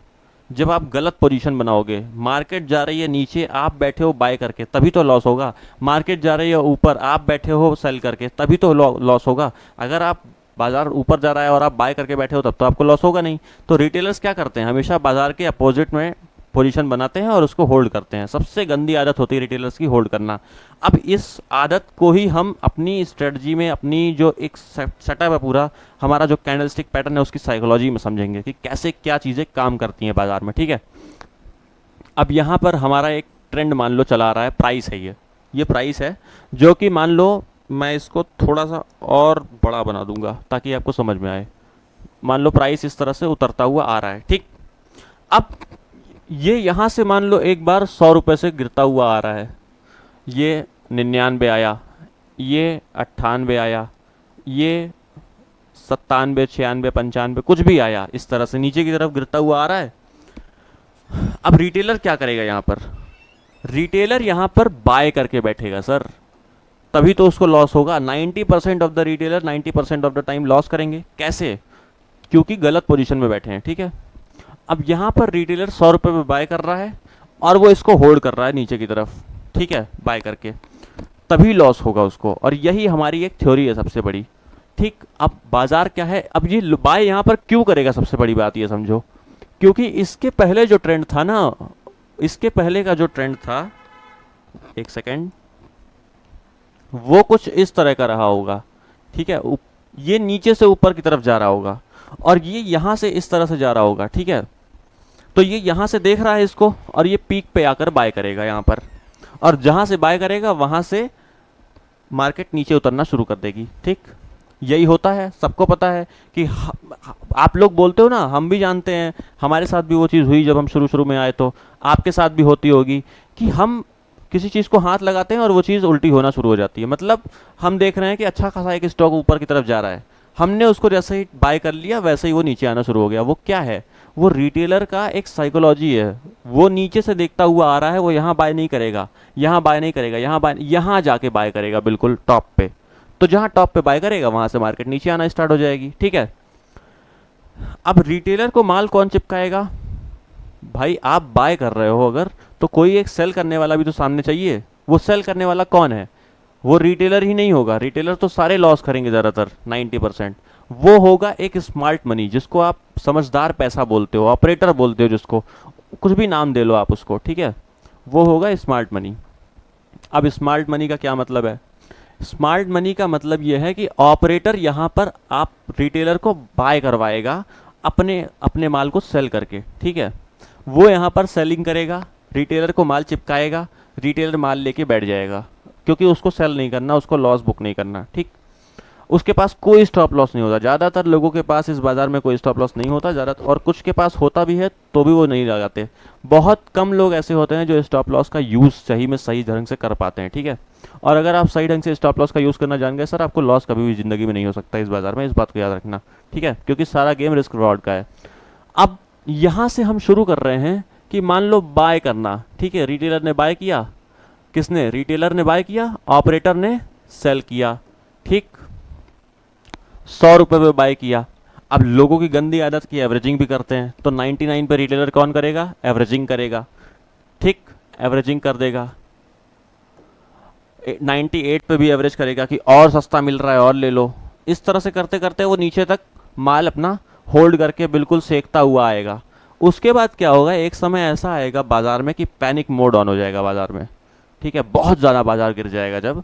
जब आप गलत पोजीशन बनाओगे। मार्केट जा रही है नीचे, आप बैठे हो बाय करके, तभी तो लॉस होगा। मार्केट जा रही है ऊपर, आप बैठे हो सेल करके, तभी तो लॉस होगा। अगर आप बाजार ऊपर जा रहा है और आप बाय करके बैठे हो तब तो आपको लॉस होगा नहीं। तो रिटेलर्स क्या करते हैं, हमेशा बाजार के अपोजिट में पोजीशन बनाते हैं और उसको होल्ड करते हैं। सबसे गंदी आदत होती है रिटेलर्स की, होल्ड करना। अब इस आदत को ही हम अपनी स्ट्रेटजी में, अपनी जो एक सेटअप है पूरा, हमारा जो कैंडलस्टिक पैटर्न है उसकी साइकोलॉजी में समझेंगे कि कैसे क्या चीज़ें काम करती हैं बाजार में। ठीक है, अब यहाँ पर हमारा एक ट्रेंड मान लो चला आ रहा है, प्राइस है ये प्राइस है, जो कि मान लो मैं इसको थोड़ा सा और बड़ा बना दूंगा ताकि आपको समझ में आए। मान लो प्राइस इस तरह से उतरता हुआ आ रहा है, ठीक। अब ये यहाँ से मान लो एक बार 100 रुपये से गिरता हुआ आ रहा है, ये 99 आया, ये 98 आया, ये 97, 96, 95 कुछ भी आया, इस तरह से नीचे की तरफ गिरता हुआ आ रहा है। अब रिटेलर क्या करेगा यहाँ पर? रिटेलर यहाँ पर बाय करके बैठेगा सर, तभी तो उसको लॉस होगा। 90% of the retailer 90% of the time loss करेंगे। कैसे? क्योंकि गलत पोजीशन में बैठे हैं, ठीक है। अब यहाँ पर रिटेलर 100 रुपये में बाय कर रहा है और वो इसको होल्ड कर रहा है नीचे की तरफ, ठीक है, बाय करके, तभी लॉस होगा उसको। और यही हमारी एक थ्योरी है सबसे बड़ी, ठीक। अब बाजार क्या है, अब ये बाय यहाँ पर क्यों करेगा, सबसे बड़ी बात ये समझो, क्योंकि इसके पहले जो ट्रेंड था ना, इसके पहले का जो ट्रेंड था, एक सेकेंड, वो कुछ इस तरह का रहा होगा, ठीक है। ये नीचे से ऊपर की तरफ जा रहा होगा और ये यहाँ से इस तरह से जा रहा होगा, ठीक है। तो ये यहाँ से देख रहा है इसको और ये पीक पे आकर बाय करेगा यहाँ पर, और जहाँ से बाय करेगा वहाँ से मार्केट नीचे उतरना शुरू कर देगी, ठीक। यही होता है, सबको पता है कि आप लोग बोलते हो ना, हम भी जानते हैं, हमारे साथ भी वो चीज़ हुई जब हम शुरू शुरू में आए, तो आपके साथ भी होती होगी कि हम किसी चीज़ को हाथ लगाते हैं और वो चीज़ उल्टी होना शुरू हो जाती है। मतलब हम देख रहे हैं कि अच्छा खासा एक स्टॉक ऊपर की तरफ जा रहा है, हमने उसको जैसे ही बाय कर लिया वैसे ही वो नीचे आना शुरू हो गया। वो क्या है? वो रिटेलर का एक साइकोलॉजी है। वो नीचे से देखता हुआ आ रहा है, वो यहाँ बाय नहीं करेगा, यहाँ बाय नहीं करेगा, यहाँ जाके बाय करेगा बिल्कुल टॉप पे। तो जहाँ टॉप पे बाय करेगा वहाँ से मार्केट नीचे आना स्टार्ट हो जाएगी, ठीक है। अब रिटेलर को माल कौन चिपकाएगा? भाई आप बाय कर रहे हो अगर, तो कोई एक सेल करने वाला भी तो सामने चाहिए। वो सेल करने वाला कौन है? वो रिटेलर ही नहीं होगा। रिटेलर तो सारे लॉस करेंगे ज़्यादातर, 90%। वो होगा एक स्मार्ट मनी, जिसको आप समझदार पैसा बोलते हो, ऑपरेटर बोलते हो, जिसको कुछ भी नाम दे लो आप उसको, ठीक है। वो होगा स्मार्ट मनी। अब स्मार्ट मनी का क्या मतलब है? स्मार्ट मनी का मतलब यह है कि ऑपरेटर यहाँ पर आप रिटेलर को बाय करवाएगा अपने अपने माल को सेल करके, ठीक है। वो यहाँ पर सेलिंग करेगा, रिटेलर को माल चिपकाएगा, रिटेलर माल लेके बैठ जाएगा, क्योंकि उसको सेल नहीं करना, उसको लॉस बुक नहीं करना, ठीक। उसके पास कोई स्टॉप लॉस नहीं होता। ज़्यादातर लोगों के पास इस बाज़ार में कोई स्टॉप लॉस नहीं होता, ज़्यादा, और कुछ के पास होता भी है तो भी वो नहीं लगाते। बहुत कम लोग ऐसे होते हैं जो स्टॉप लॉस का यूज़ सही में सही ढंग से कर पाते हैं, ठीक है। और अगर आप सही ढंग से स्टॉप लॉस का यूज़ करना जान गए सर, आपको लॉस कभी भी ज़िंदगी में नहीं हो सकता इस बाज़ार में, इस बात को याद रखना, ठीक है, क्योंकि सारा गेम रिस्क रिवॉर्ड का है। अब यहाँ से हम शुरू कर रहे हैं कि मान लो बाय करना, ठीक है। रिटेलर ने बाय किया, किसने? रिटेलर ने बाय किया, ऑपरेटर ने सेल किया, ठीक। 100 रुपये में बाय किया। अब लोगों की गंदी आदत की एवरेजिंग भी करते हैं, तो 99 पे रिटेलर कौन करेगा? एवरेजिंग करेगा, ठीक, एवरेजिंग कर देगा। 98 पे भी एवरेज करेगा कि और सस्ता मिल रहा है और ले लो। इस तरह से करते करते वो नीचे तक माल अपना होल्ड करके बिल्कुल सेकता हुआ आएगा। उसके बाद क्या होगा? एक समय ऐसा आएगा बाजार में कि पैनिक मोड ऑन हो जाएगा बाजार में, ठीक है, बहुत ज़्यादा बाजार गिर जाएगा जब।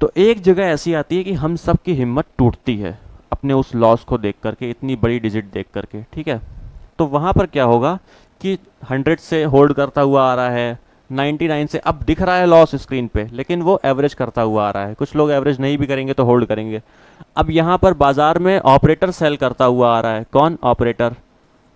तो एक जगह ऐसी आती है कि हम सब की हिम्मत टूटती है अपने उस लॉस को देख करके, इतनी बड़ी डिजिट देख करके, ठीक है। तो वहाँ पर क्या होगा कि 100 से होल्ड करता हुआ आ रहा है, 99 से अब दिख रहा है लॉस स्क्रीन पे, लेकिन वो एवरेज करता हुआ आ रहा है। कुछ लोग एवरेज नहीं भी करेंगे तो होल्ड करेंगे। अब यहाँ पर बाजार में ऑपरेटर सेल करता हुआ आ रहा है। कौन? ऑपरेटर,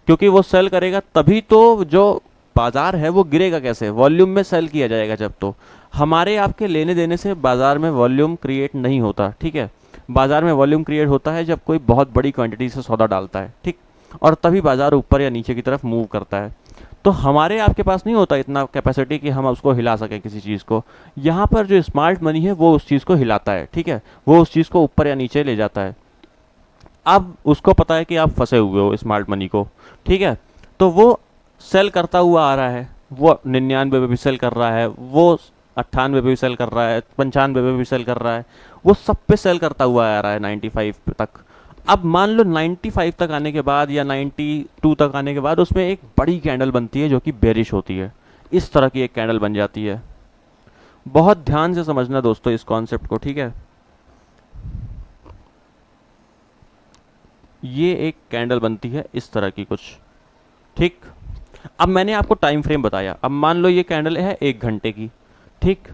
क्योंकि वो सेल करेगा तभी तो जो बाजार है वो गिरेगा कैसे? वॉल्यूम में सेल किया जाएगा जब। तो हमारे आपके लेने देने से बाजार में वॉल्यूम क्रिएट नहीं होता, ठीक है। बाजार में वॉल्यूम क्रिएट होता है जब कोई बहुत बड़ी क्वांटिटी से सौदा डालता है, ठीक, और तभी बाजार ऊपर या नीचे की तरफ मूव करता है। तो हमारे आपके पास नहीं होता इतना कैपेसिटी कि हम उसको हिला सकें किसी चीज़ को। यहाँ पर जो स्मार्ट मनी है वो उस चीज़ को हिलाता है, ठीक है, वो उस चीज़ को ऊपर या नीचे ले जाता है। अब उसको पता है कि आप फंसे हुए हो स्मार्ट मनी को, ठीक है, तो वो सेल करता हुआ आ रहा है। वो 99 पे भी सेल कर रहा है, वो 98 पे भी सेल कर रहा है, 95 पे भी सेल कर रहा है, वो सब पे सेल करता हुआ आ रहा है 95 तक। अब मान लो 95 तक आने के बाद या 92 तक आने के बाद उसमें एक बड़ी कैंडल बनती है जो कि बेरिश होती है। इस तरह की एक कैंडल बन जाती है। बहुत ध्यान से समझना दोस्तों इस कॉन्सेप्ट को, ठीक है। ये एक कैंडल बनती है इस तरह की कुछ, ठीक। अब मैंने आपको टाइम फ्रेम बताया। अब मान लो ये कैंडल है 1 घंटे की, ठीक।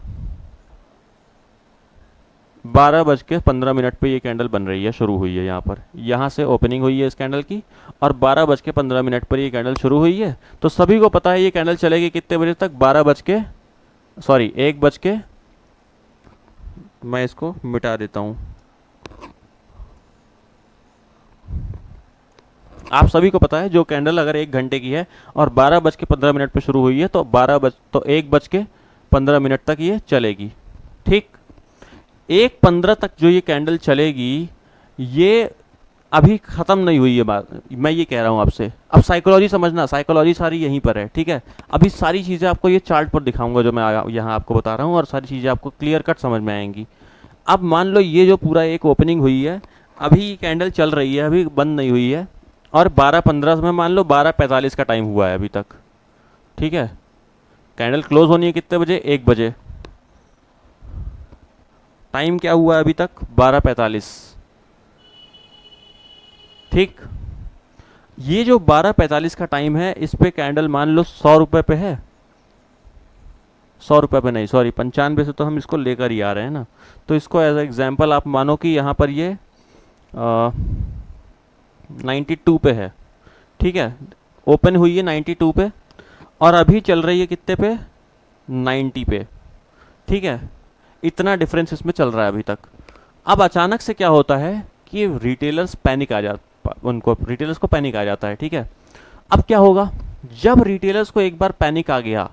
12:15 पे ये कैंडल बन रही है, शुरू हुई है यहाँ पर, यहाँ से ओपनिंग हुई है इस कैंडल की और 12:15 पर ये कैंडल शुरू हुई है। तो सभी को पता है ये कैंडल चलेगी कितने बजे तक, 1 बज के, मैं इसको मिटा देता हूँ। आप सभी को पता है जो कैंडल अगर 1 घंटे की है और 12:15 पे शुरू हुई है तो 1:15 तक ये चलेगी। ठीक, 1:15 तक जो ये कैंडल चलेगी, ये अभी ख़त्म नहीं हुई है बात, मैं ये कह रहा हूँ आपसे। अब साइकोलॉजी समझना, साइकोलॉजी सारी यहीं पर है, ठीक है। अभी सारी चीज़ें आपको ये चार्ट पर दिखाऊंगा जो मैं यहाँ आपको बता रहा हूँ, और सारी चीज़ें आपको क्लियर कट समझ में आएंगी। अब मान लो ये जो पूरा एक ओपनिंग हुई है, अभी कैंडल चल रही है, अभी बंद नहीं हुई है, और 12:15 में मान लो 12:45 का टाइम हुआ है अभी तक, ठीक है। कैंडल क्लोज होनी है कितने बजे, 1 बजे। टाइम क्या हुआ है अभी तक, 12:45। ठीक, ये जो 12:45 का टाइम है, इस पे कैंडल मान लो 100 रुपये पे है, 100 रुपये पे नहीं, सॉरी 95 से तो हम इसको लेकर ही आ रहे हैं ना। तो इसको एज एग्जाम्पल आप मानो कि यहाँ पर ये 92 पे है, ठीक है। ओपन हुई है 92 पे और अभी चल रही है कितने पे, 90 पे, ठीक है। इतना डिफरेंस इसमें चल रहा है अभी तक। अब अचानक से क्या होता है कि रिटेलर्स को पैनिक आ जाता है, ठीक है। अब क्या होगा, जब रिटेलर्स को एक बार पैनिक आ गया,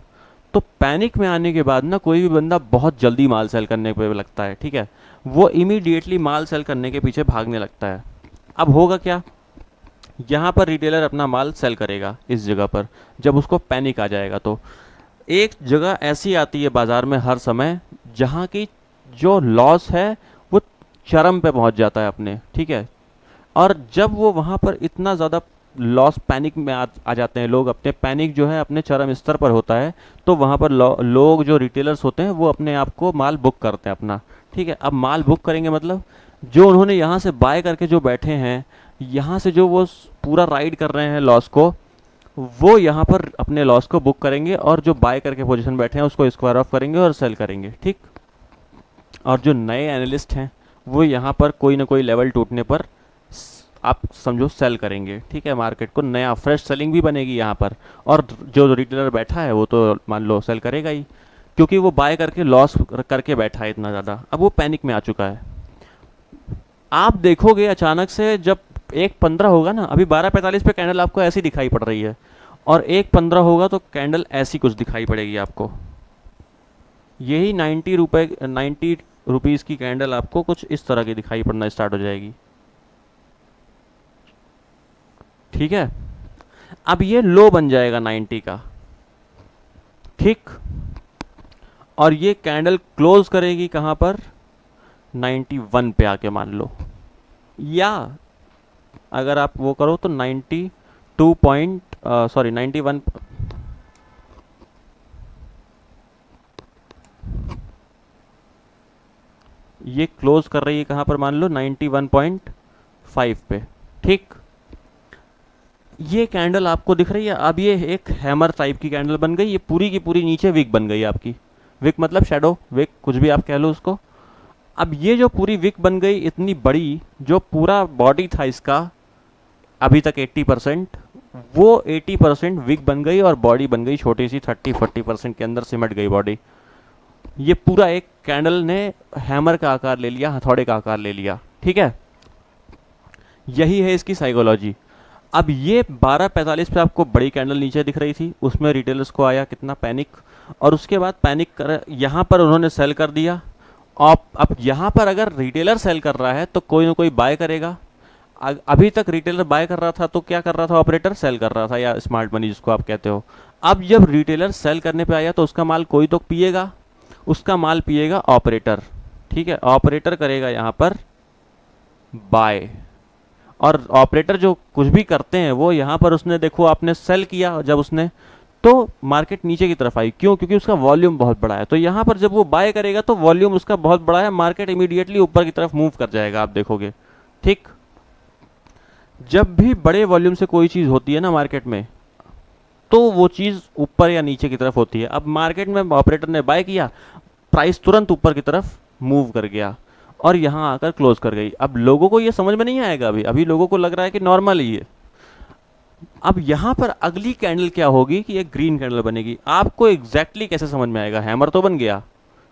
तो पैनिक में आने के बाद ना कोई भी बंदा बहुत जल्दी माल सेल करने पे लगता है, ठीक है। वो इमीडिएटली माल सेल करने के पीछे भागने लगता है। अब होगा क्या, यहाँ पर रिटेलर अपना माल सेल करेगा इस जगह पर, जब उसको पैनिक आ जाएगा। तो एक जगह ऐसी आती है बाज़ार में हर समय जहाँ की जो लॉस है वो चरम पे पहुँच जाता है अपने, ठीक है। और जब वो वहाँ पर इतना ज़्यादा लॉस, पैनिक में आ जाते हैं लोग, अपने पैनिक जो है अपने चरम स्तर पर होता है, तो वहाँ पर लोग जो रिटेलर्स होते हैं वो अपने आप को माल बुक करते हैं अपना, ठीक है। अब माल बुक करेंगे मतलब जो उन्होंने यहाँ से बाय करके जो बैठे हैं, यहाँ से जो वो पूरा राइड कर रहे हैं लॉस को, वो यहाँ पर अपने लॉस को बुक करेंगे, और जो बाय करके पोजीशन बैठे हैं उसको स्क्वायर ऑफ करेंगे और सेल करेंगे, ठीक। और जो नए एनालिस्ट हैं वो यहाँ पर कोई ना कोई लेवल टूटने पर आप समझो सेल करेंगे, ठीक है। मार्केट को नया फ्रेश सेलिंग भी बनेगी यहाँ पर, और जो रिटेलर बैठा है वो तो मान लो सेल करेगा ही, क्योंकि वो बाय करके लॉस करके बैठा है इतना ज़्यादा, अब वो पैनिक में आ चुका है। आप देखोगे अचानक से जब 1:15 होगा ना, अभी 12:45 पे कैंडल आपको ऐसी दिखाई पड़ रही है, और 1:15 होगा तो कैंडल ऐसी कुछ दिखाई पड़ेगी आपको। यही 90 रुपीज़ की कैंडल आपको कुछ इस तरह की दिखाई पड़ना स्टार्ट हो जाएगी, ठीक है। अब ये लो बन जाएगा 90 का, ठीक। और ये कैंडल क्लोज करेगी कहाँ पर, 91 पे आके मान लो, या अगर आप वो करो तो 91, ये क्लोज कर रही है कहाँ पर, मान लो 91.5 पे, ठीक। ये कैंडल आपको दिख रही है, अब ये एक हैमर टाइप की कैंडल बन गई, ये पूरी की पूरी नीचे विक बन गई आपकी, विक मतलब शेडो विक, कुछ भी आप कह लो उसको। अब ये जो पूरी विक बन गई इतनी बड़ी, जो पूरा बॉडी था इसका अभी तक 80%, वो 80% विक बन गई और बॉडी बन गई छोटी सी 30-40% के अंदर सिमट गई बॉडी। ये पूरा एक कैंडल ने हैमर का आकार ले लिया, हथौड़े का आकार ले लिया, ठीक है। यही है इसकी साइकोलॉजी। अब ये 12:45 पे आपको बड़ी कैंडल नीचे दिख रही थी, उसमें रिटेलर्स को आया कितना पैनिक, और उसके बाद पैनिक कर यहाँ पर उन्होंने सेल कर दिया। अब यहाँ पर अगर रिटेलर सेल कर रहा है तो कोई ना कोई बाय करेगा। अभी तक रिटेलर बाय कर रहा था तो क्या कर रहा था, ऑपरेटर सेल कर रहा था, या स्मार्ट मनी जिसको आप कहते हो। अब जब रिटेलर सेल करने पे आया तो उसका माल कोई तो पिएगा, उसका माल पिएगा ऑपरेटर, ठीक है। ऑपरेटर करेगा यहाँ पर बाय, और ऑपरेटर जो कुछ भी करते हैं वो यहाँ पर उसने देखो आपने सेल किया जब उसने, तो मार्केट नीचे की तरफ आई, क्यों, क्योंकि उसका वॉल्यूम बहुत बड़ा है। तो यहाँ पर जब वो बाय करेगा तो वॉल्यूम उसका बहुत बड़ा है, मार्केट इमीडिएटली ऊपर की तरफ मूव कर जाएगा, आप देखोगे, ठीक। जब भी बड़े वॉल्यूम से कोई चीज़ होती है ना मार्केट में, तो वो चीज़ ऊपर या नीचे की तरफ होती है। अब मार्केट में ऑपरेटर ने बाय किया, प्राइस तुरंत ऊपर की तरफ मूव कर गया, और यहाँ आकर क्लोज कर गई। अब लोगों को ये समझ में नहीं आएगा, अभी अभी लोगों को लग रहा है कि नॉर्मल ही है। अब यहाँ पर अगली कैंडल क्या होगी कि एक ग्रीन कैंडल बनेगी। आपको एग्जैक्टली कैसे समझ में आएगा? हैमर तो बन गया,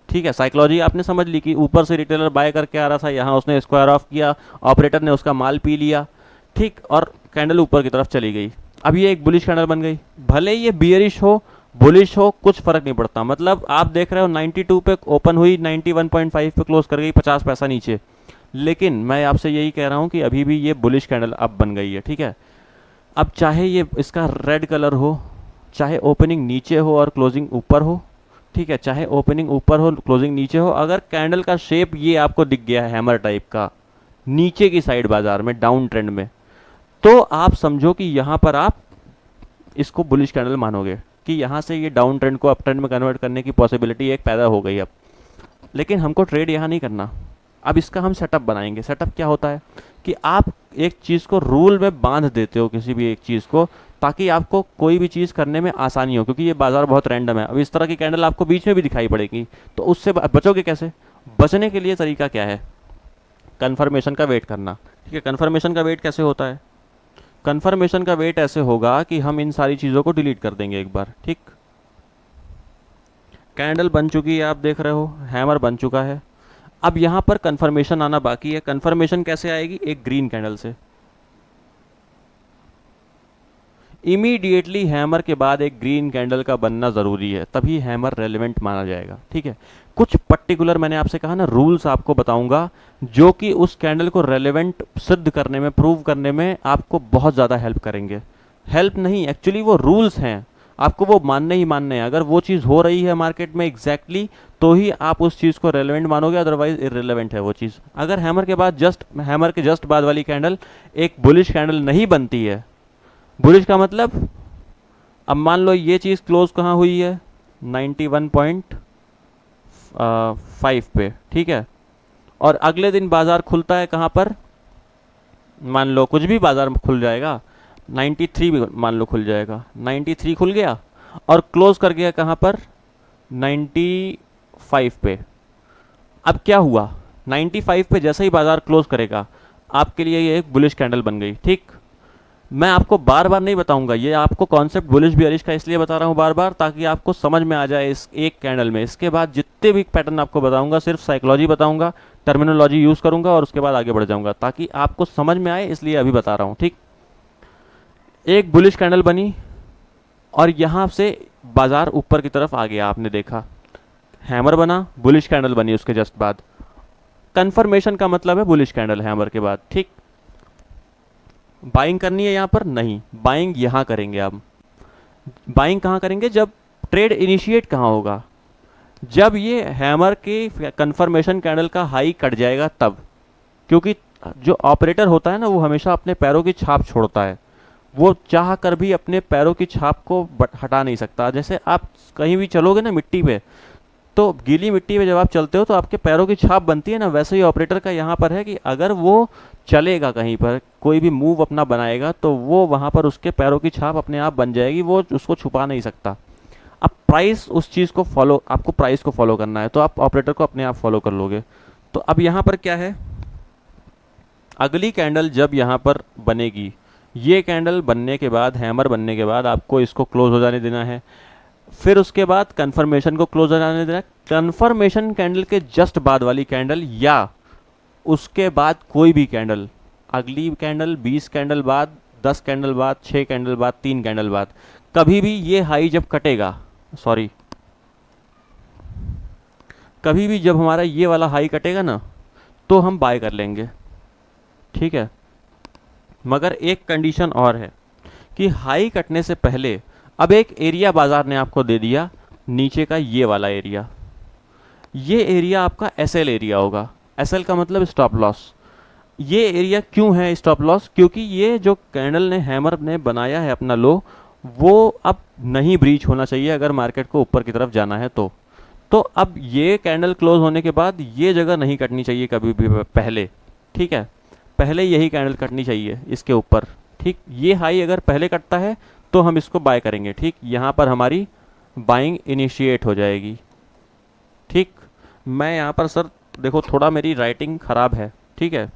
ठीक है, साइकोलॉजी आपने समझ ली कि ऊपर से रिटेलर बाय करके आ रहा था, यहाँ उसने स्क्वायर ऑफ किया, ऑपरेटर ने उसका माल पी लिया, ठीक, और कैंडल ऊपर की तरफ चली गई। अब ये एक बुलिश कैंडल बन गई, भले ये बियरिश हो बुलिश हो कुछ फर्क नहीं पड़ता। मतलब आप देख रहे हो 92 पे ओपन हुई, 91.5 पे क्लोज कर गई, 50 पैसा नीचे। लेकिन मैं आपसे यही कह रहा हूँ कि अभी भी ये बुलिश कैंडल अब बन गई है, ठीक है। अब चाहे ये इसका रेड कलर हो, चाहे ओपनिंग नीचे हो और क्लोजिंग ऊपर हो, ठीक है, चाहे ओपनिंग ऊपर हो क्लोजिंग नीचे हो, अगर कैंडल का शेप ये आपको दिख गया है हैमर टाइप का नीचे की साइड बाजार में डाउन ट्रेंड में, तो आप समझो कि यहाँ पर आप इसको बुलिश कैंडल मानोगे कि यहाँ से ये डाउन ट्रेंड को अप ट्रेंड में कन्वर्ट करने की पॉसिबिलिटी एक पैदा हो गई अब। लेकिन हमको ट्रेड यहाँ नहीं करना। अब इसका हम सेटअप बनाएंगे। सेटअप क्या होता है कि आप एक चीज़ को रूल में बांध देते हो, किसी भी एक चीज़ को, ताकि आपको कोई भी चीज़ करने में आसानी हो, क्योंकि ये बाजार बहुत रैंडम है। अब इस तरह की कैंडल आपको बीच में भी दिखाई पड़ेगी, तो उससे बचोगे कैसे? बचने के लिए तरीका क्या है? कन्फर्मेशन का वेट करना, ठीक है। कन्फर्मेशन का वेट कैसे होता है? कन्फर्मेशन का वेट ऐसे होगा कि हम इन सारी चीज़ों को डिलीट कर देंगे एक बार, ठीक। कैंडल बन चुकी है, आप देख रहे हो, हैमर बन चुका है। अब यहाँ पर कन्फर्मेशन आना बाकी है। कन्फर्मेशन कैसे आएगी? एक ग्रीन कैंडल से। इमीडिएटली हैमर के बाद एक ग्रीन कैंडल का बनना ज़रूरी है, तभी हैमर रेलेवेंट माना जाएगा, ठीक है। कुछ पर्टिकुलर मैंने आपसे कहा ना रूल्स आपको बताऊंगा, जो कि उस कैंडल को रेलेवेंट सिद्ध करने में, प्रूव करने में आपको बहुत ज़्यादा हेल्प करेंगे। हेल्प नहीं, एक्चुअली वो रूल्स हैं, आपको वो मानने ही मानने हैं। अगर वो चीज़ हो रही है मार्केट में एग्जैक्टली तो ही आप उस चीज़ को रेलेवेंट मानोगे, अदरवाइज इररिलेवेंट है वो चीज़। अगर हैमर के बाद हैमर के जस्ट बाद वाली कैंडल एक बुलिश कैंडल नहीं बनती है, बुलिश का मतलब, अब मान लो ये चीज़ क्लोज कहाँ हुई है? 91.5 पे, ठीक है, और अगले दिन बाजार खुलता है कहाँ पर? मान लो कुछ भी बाजार में खुल जाएगा, 93 भी मान लो खुल जाएगा, 93 खुल गया और क्लोज कर गया कहाँ पर? 95 पे। अब क्या हुआ? 95 पे जैसे ही बाजार क्लोज करेगा, आपके लिए ये एक बुलिश कैंडल बन गई, ठीक। मैं आपको बार बार नहीं बताऊंगा, ये आपको कॉन्सेप्ट बुलिश बियरिश का इसलिए बता रहा हूँ बार बार, ताकि आपको समझ में आ जाए इस एक कैंडल में। इसके बाद जितने भी पैटर्न आपको बताऊंगा सिर्फ साइकोलॉजी बताऊंगा, टर्मिनोलॉजी यूज़ करूंगा और उसके बाद आगे बढ़ जाऊंगा, ताकि आपको समझ में आए, इसलिए अभी बता रहा हूँ, ठीक। एक बुलिश कैंडल बनी और यहाँ से बाजार ऊपर की तरफ आ गया, आपने देखा, हैमर बना, बुलिश कैंडल बनी उसके जस्ट बाद। कंफर्मेशन का मतलब है बुलिश कैंडल हैमर के बाद, ठीक। बाइंग करनी है यहाँ पर? नहीं, बाइंग यहाँ करेंगे। अब बाइंग कहाँ करेंगे? जब ट्रेड इनिशिएट कहाँ होगा? जब ये हैमर के कंफर्मेशन कैंडल का हाई कट जाएगा तब, क्योंकि जो ऑपरेटर होता है ना, वो हमेशा अपने पैरों की छाप छोड़ता है, वो चाह कर भी अपने पैरों की छाप को हटा नहीं सकता। जैसे आप कहीं भी चलोगे ना मिट्टी पे, तो गीली मिट्टी में जब आप चलते हो तो आपके पैरों की छाप बनती है ना, वैसे ही ऑपरेटर का यहाँ पर है कि अगर वो चलेगा कहीं पर, कोई भी मूव अपना बनाएगा, तो वो वहाँ पर उसके पैरों की छाप अपने आप बन जाएगी, वो उसको छुपा नहीं सकता। अब प्राइस उस चीज़ को फॉलो, आपको प्राइस को फॉलो करना है, तो आप ऑपरेटर को अपने आप फॉलो कर लोगे। तो अब यहाँ पर क्या है? अगली कैंडल जब यहाँ पर बनेगी, ये कैंडल बनने के बाद, हैमर बनने के बाद आपको इसको क्लोज हो जाने देना है। फिर उसके बाद कंफर्मेशन को क्लोज हो जाने देना है। कंफर्मेशन कैंडल के जस्ट बाद वाली कैंडल या उसके बाद कोई भी कैंडल, अगली कैंडल 20 कैंडल बाद, 10 कैंडल बाद, 6 कैंडल बाद, 3 कैंडल बाद, कभी भी ये हाई जब कटेगा, सॉरी, कभी भी जब हमारा ये वाला हाई कटेगा ना, तो हम बाय कर लेंगे, ठीक है। मगर एक कंडीशन और है कि हाई कटने से पहले अब एक एरिया बाजार ने आपको दे दिया, नीचे का ये वाला एरिया, ये एरिया आपका एसएल एरिया होगा। एसएल का मतलब स्टॉप लॉस। ये एरिया क्यों है स्टॉप लॉस? क्योंकि ये जो कैंडल ने, हैमर ने बनाया है अपना लो, वो अब नहीं ब्रीच होना चाहिए अगर मार्केट को ऊपर की तरफ जाना है तो अब ये कैंडल क्लोज होने के बाद ये जगह नहीं कटनी चाहिए कभी भी पहले, ठीक है। पहले यही कैंडल कटनी चाहिए इसके ऊपर, ठीक। ये हाई अगर पहले कटता है तो हम इसको बाय करेंगे, ठीक। यहाँ पर हमारी बाइंग इनिशिएट हो जाएगी, ठीक। मैं यहाँ पर सर देखो थोड़ा मेरी राइटिंग ख़राब है, ठीक है,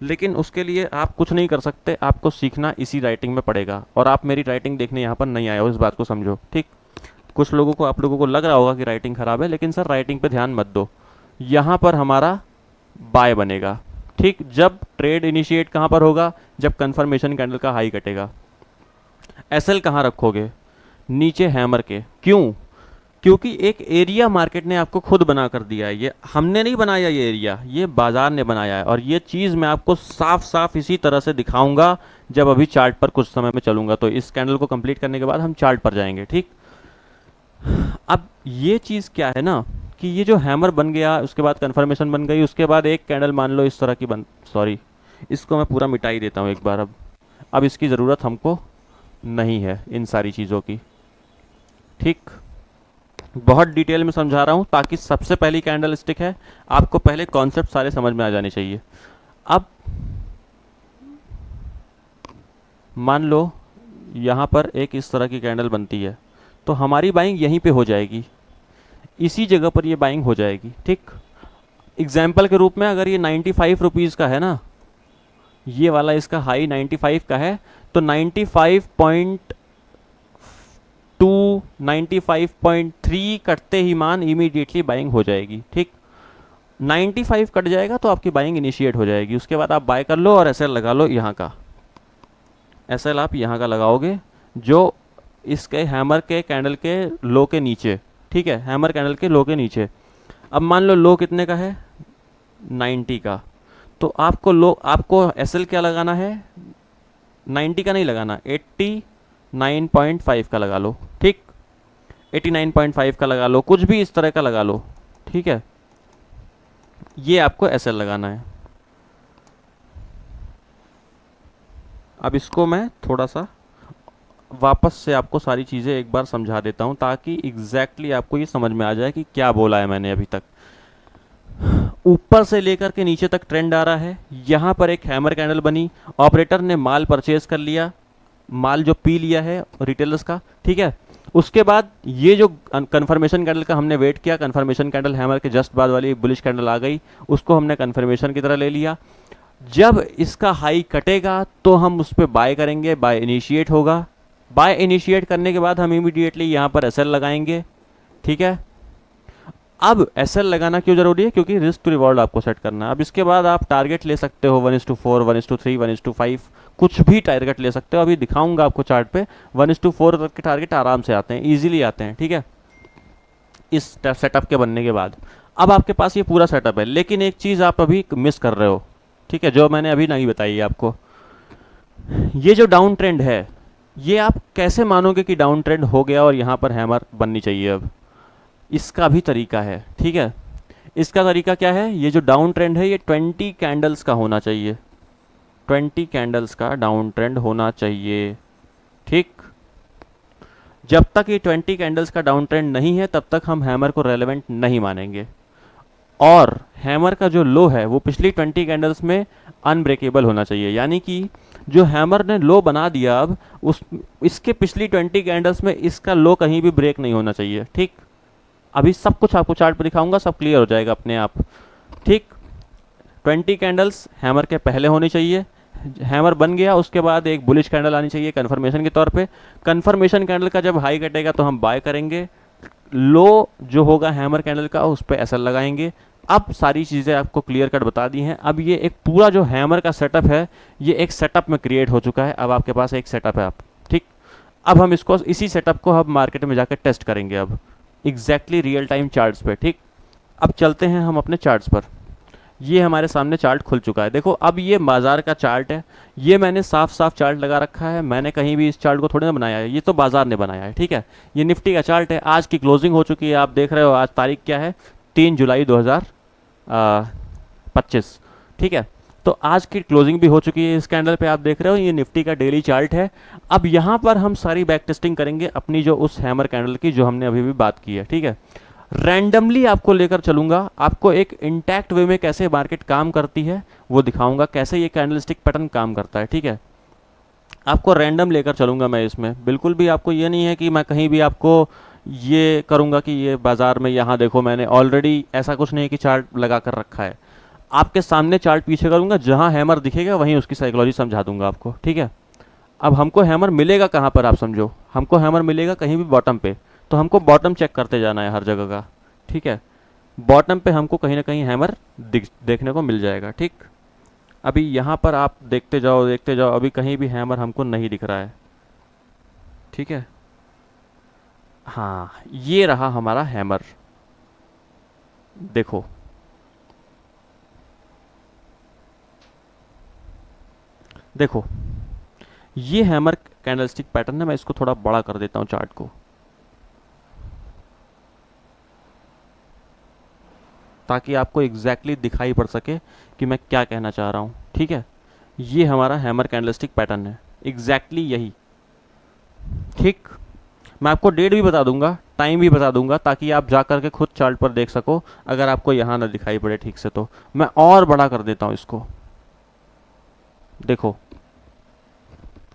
लेकिन उसके लिए आप कुछ नहीं कर सकते, आपको सीखना इसी राइटिंग में पड़ेगा। और आप मेरी राइटिंग देखने यहाँ पर नहीं आए हो, इस बात को समझो, ठीक। कुछ लोगों को, आप लोगों को लग रहा होगा कि राइटिंग ख़राब है, लेकिन सर राइटिंग पे ध्यान मत दो। यहाँ पर हमारा बाय बनेगा, ठीक। जब ट्रेड इनिशिएट कहाँ पर होगा, जब कंफर्मेशन कैंडल का हाई कटेगा। एसएल कहाँ रखोगे, नीचे हैमर के। क्यों? क्योंकि एक एरिया मार्केट ने आपको खुद बना कर दिया है, ये हमने नहीं बनाया, ये एरिया ये बाजार ने बनाया है। और ये चीज़ मैं आपको साफ साफ इसी तरह से दिखाऊंगा जब अभी चार्ट पर कुछ समय में चलूंगा। तो इस कैंडल को कंप्लीट करने के बाद हम चार्ट पर जाएंगे, ठीक। अब ये चीज़ क्या है ना कि ये जो हैमर बन गया, उसके बाद कन्फर्मेशन बन गई, उसके बाद एक कैंडल मान लो इस तरह की बन, सॉरी इसको मैं पूरा मिटा ही देता हूँ एक बार। अब इसकी ज़रूरत हमको नहीं है इन सारी चीज़ों की, ठीक। बहुत डिटेल में समझा रहा हूँ ताकि सबसे पहली कैंडल स्टिक है, आपको पहले कॉन्सेप्ट सारे समझ में आ जाने चाहिए। अब मान लो यहाँ पर एक इस तरह की कैंडल बनती है, तो हमारी बाइंग यहीं पे हो जाएगी, इसी जगह पर ये बाइंग हो जाएगी, ठीक। एग्जाम्पल के रूप में अगर ये 95 रुपीज़ का है ना, ये वाला इसका हाई 95 का है, तो 95.2 95.3 कटते ही मान इमीडिएटली बाइंग हो जाएगी, ठीक। 95 कट जाएगा तो आपकी बाइंग इनिशिएट हो जाएगी। उसके बाद आप बाय कर लो और एसएल लगा लो यहाँ का, एसएल आप यहाँ का लगाओगे जो इसके हैमर के कैंडल के लो के नीचे, ठीक है, हैमर कैंडल के लो के नीचे। अब मान लो लो कितने का है, 90 का, तो आपको एसएल क्या लगाना है, 90 का नहीं लगाना, 89.5 का लगा लो, ठीक। 89.5 का लगा लो, कुछ भी इस तरह का लगा लो, ठीक है। ये आपको एसएल लगाना है। अब इसको मैं थोड़ा सा वापस से आपको सारी चीज़ें एक बार समझा देता हूँ ताकि एग्जैक्टली आपको ये समझ में आ जाए कि क्या बोला है मैंने अभी तक। ऊपर से लेकर के नीचे तक ट्रेंड आ रहा है, यहाँ पर एक हैमर कैंडल बनी, ऑपरेटर ने माल परचेज कर लिया, माल जो पी लिया है रिटेलर्स का, ठीक है। उसके बाद ये जो कंफर्मेशन कैंडल का हमने वेट किया, कंफर्मेशन कैंडल हैमर के जस्ट बाद वाली बुलिश कैंडल आ गई, उसको हमने कंफर्मेशन की तरह ले लिया। जब इसका हाई कटेगा तो हम उस पर बाय करेंगे, बाय इनिशिएट होगा। बाय इनिशिएट करने के बाद हम इमीडिएटली यहाँ पर एसएल लगाएंगे, ठीक है। अब एसएल लगाना क्यों जरूरी है, क्योंकि रिस्क टू रिवॉर्ड आपको सेट करना है। अब इसके बाद आप टारगेट ले सकते हो 1:4, 1:3, 1:5, कुछ भी टारगेट ले सकते हो। अभी दिखाऊंगा आपको चार्ट पे 1:4 तक के टारगेट आराम से आते हैं, इजीली आते हैं, ठीक है, इस सेटअप के बनने के बाद। अब आपके पास ये पूरा सेटअप है, लेकिन एक चीज़ आप अभी मिस कर रहे हो, ठीक है, जो मैंने अभी नहीं बताई है आपको। ये जो डाउन ट्रेंड है, ये आप कैसे मानोगे कि डाउन ट्रेंड हो गया और यहाँ पर हैमर बननी चाहिए। अब इसका भी तरीका है, ठीक है। इसका तरीका क्या है, ये जो डाउन ट्रेंड है ये 20 कैंडल्स का होना चाहिए, 20 कैंडल्स का डाउन ट्रेंड होना चाहिए, ठीक। जब तक ये 20 कैंडल्स का डाउन ट्रेंड नहीं है तब तक हम हैमर को रेलेवेंट नहीं मानेंगे। और हैमर का जो लो है वो पिछली 20 कैंडल्स में अनब्रेकेबल होना चाहिए, यानी कि जो हैमर ने लो बना दिया अब इसके पिछली 20 कैंडल्स में इसका लो कहीं भी ब्रेक नहीं होना चाहिए, ठीक। अभी सब कुछ आपको चार्ट पर दिखाऊंगा, सब क्लियर हो जाएगा अपने आप, ठीक। 20 कैंडल्स हैमर के पहले होनी चाहिए, हैमर बन गया उसके बाद एक बुलिश कैंडल आनी चाहिए कंफर्मेशन के तौर पे। कंफर्मेशन कैंडल का जब हाई कटेगा तो हम बाय करेंगे, लो जो होगा हैमर कैंडल का उस पर एसएल लगाएंगे। अब सारी चीज़ें आपको क्लियर कट बता दी हैं। अब ये एक पूरा जो हैमर का सेटअप है ये एक सेटअप में क्रिएट हो चुका है, अब आपके पास एक सेटअप है आप, ठीक। अब हम इसको, इसी सेटअप को हम मार्केट में जाकर टेस्ट करेंगे अब एग्जैक्टली रियल टाइम चार्ट्स पे, ठीक। अब चलते हैं हम अपने चार्ट्स पर। ये हमारे सामने चार्ट खुल चुका है, देखो अब ये बाजार का चार्ट है, ये मैंने साफ साफ चार्ट लगा रखा है, मैंने कहीं भी इस चार्ट को थोड़ी ना बनाया है, ये तो बाजार ने बनाया है, ठीक है। ये निफ्टी का चार्ट है, आज की क्लोजिंग हो चुकी है, आप देख रहे हो आज तारीख क्या है, 3 जुलाई 2025, ठीक है। तो आज की क्लोजिंग भी हो चुकी है, इस कैंडल पे आप देख रहे हो ये निफ्टी का डेली चार्ट है। अब यहाँ पर हम सारी बैक टेस्टिंग करेंगे अपनी जो उस हैमर कैंडल की जो हमने अभी भी बात की है, ठीक है। रैंडमली आपको लेकर चलूंगा, आपको एक इंटैक्ट वे में कैसे मार्केट काम करती है वो दिखाऊंगा, कैसे ये कैंडलस्टिक पैटर्न काम करता है, ठीक है। आपको रैंडम लेकर चलूंगा मैं इसमें, बिल्कुल भी आपको ये नहीं है कि मैं कहीं भी आपको ये करूँगा कि ये बाज़ार में, यहाँ देखो मैंने ऑलरेडी ऐसा कुछ नहीं है कि चार्ट लगा कर रखा है, आपके सामने चार्ट पीछे करूँगा, जहाँ हैमर दिखेगा वहीं उसकी साइकोलॉजी समझा दूंगा आपको, ठीक है। अब हमको हैमर मिलेगा कहाँ पर, आप समझो, हमको हैमर मिलेगा कहीं भी बॉटम पे, तो हमको बॉटम चेक करते जाना है हर जगह का, ठीक है। बॉटम पे हमको कहीं ना कहीं हैमर देखने को मिल जाएगा, ठीक। अभी यहाँ पर आप देखते जाओ, अभी कहीं भी हैमर हमको नहीं दिख रहा है, ठीक है। हाँ, ये रहा हमारा हैमर, देखो। देखो, ये हैमर कैंडलस्टिक पैटर्न है। मैं इसको थोड़ा बड़ा कर देता हूँ चार्ट को, ताकि आपको एग्जैक्टली दिखाई पड़ सके कि मैं क्या कहना चाह रहा हूँ, ठीक है। ये हमारा हैमर कैंडलस्टिक पैटर्न है, एग्जैक्टली यही, ठीक। मैं आपको डेट भी बता दूंगा, टाइम भी बता दूंगा, ताकि आप जा करके खुद चार्ट पर देख सको, अगर आपको यहाँ ना दिखाई पड़े ठीक से तो। मैं और बड़ा कर देता हूँ इसको, देखो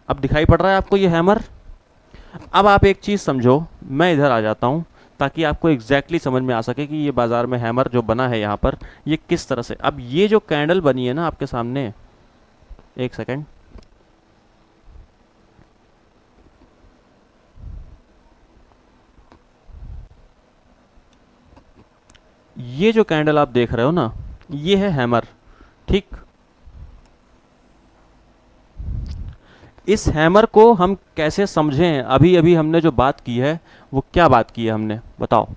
अब दिखाई पड़ रहा है आपको ये हैमर। अब आप एक चीज़ समझो, मैं इधर आ जाता हूँ ताकि आपको एग्जैक्टली समझ में आ सके कि ये बाजार में हैमर जो बना है यहाँ पर, ये किस तरह से। अब ये जो कैंडल बनी है ना आपके सामने, एक सेकेंड, ये जो कैंडल आप देख रहे हो ना, ये है हैमर, ठीक। इस हैमर को हम कैसे समझें, अभी अभी हमने जो बात की है वो क्या बात की है हमने, बताओ।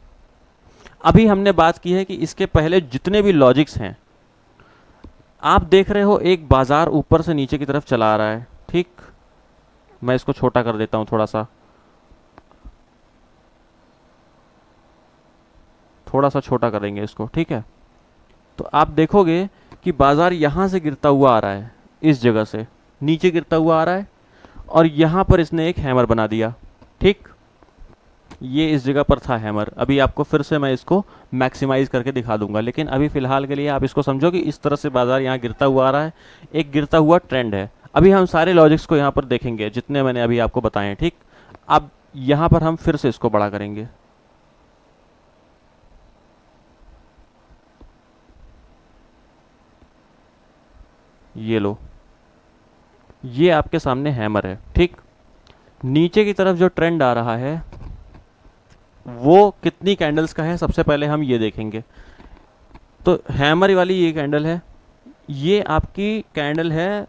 अभी हमने बात की है कि इसके पहले जितने भी लॉजिक्स हैं, आप देख रहे हो एक बाजार ऊपर से नीचे की तरफ चला आ रहा है, ठीक। मैं इसको छोटा कर देता हूं, थोड़ा सा छोटा करेंगे इसको, ठीक है। तो आप देखोगे कि बाजार यहां से गिरता हुआ आ रहा है, इस जगह से नीचे गिरता हुआ आ रहा है, और यहां पर इसने एक हैमर बना दिया, ठीक। ये इस जगह पर था हैमर। अभी आपको फिर से मैं इसको मैक्सिमाइज करके दिखा दूंगा, लेकिन अभी फिलहाल के लिए आप इसको समझो कि इस तरह से बाजार यहाँ गिरता हुआ आ रहा है, एक गिरता हुआ ट्रेंड है। अभी हम सारे लॉजिक्स को यहाँ पर देखेंगे जितने मैंने अभी आपको बताए हैं, ठीक। अब यहाँ पर हम फिर से इसको बड़ा करेंगे, ये लो, ये आपके सामने हैमर है, ठीक। नीचे की तरफ जो ट्रेंड आ रहा है वो कितनी कैंडल्स का है, सबसे पहले हम ये देखेंगे। तो हैमर वाली ये कैंडल है, ये आपकी कैंडल है,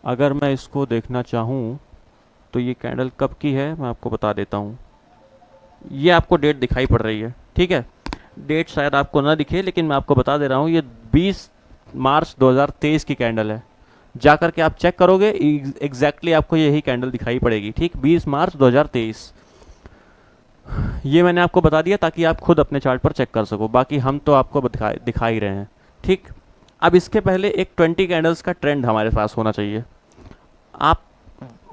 अगर मैं इसको देखना चाहूँ तो ये कैंडल कब की है मैं आपको बता देता हूँ। ये आपको डेट दिखाई पड़ रही है, ठीक है। डेट शायद आपको ना दिखे, लेकिन मैं आपको बता दे रहा हूँ, ये 20 मार्च 2023 की कैंडल है। जा करके आप चेक करोगे, एग्जैक्टली आपको यही कैंडल दिखाई पड़ेगी, ठीक। 20 मार्च 2023, ये मैंने आपको बता दिया ताकि आप खुद अपने चार्ट पर चेक कर सको, बाकी हम तो आपको दिखा ही रहे हैं, ठीक। अब इसके पहले एक 20 कैंडल्स का ट्रेंड हमारे पास होना चाहिए। आप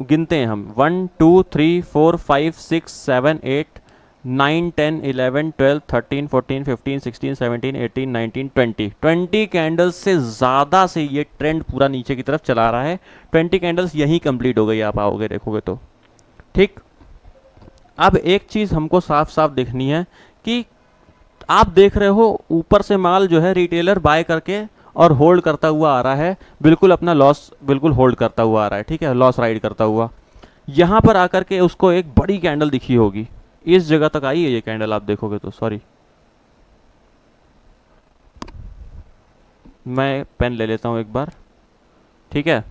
गिनते हैं हम, 1 2 3 4 5 6 7 8 9 10 11 12 13 14 15 16 17 18 19 20 20 कैंडल्स से ज़्यादा से ये ट्रेंड पूरा नीचे की तरफ चला रहा है। 20 कैंडल्स यहीं कंप्लीट हो गई, आप आओगे देखोगे तो, ठीक। अब एक चीज़ हमको साफ साफ देखनी है कि आप देख रहे हो ऊपर से माल जो है रिटेलर बाय करके और होल्ड करता हुआ आ रहा है, बिल्कुल अपना लॉस बिल्कुल होल्ड करता हुआ आ रहा है, ठीक है, लॉस राइड करता हुआ। यहाँ पर आकर के उसको एक बड़ी कैंडल दिखी होगी, इस जगह तक आई है ये कैंडल, आप देखोगे तो, सॉरी मैं पेन ले लेता हूँ एक बार, ठीक है।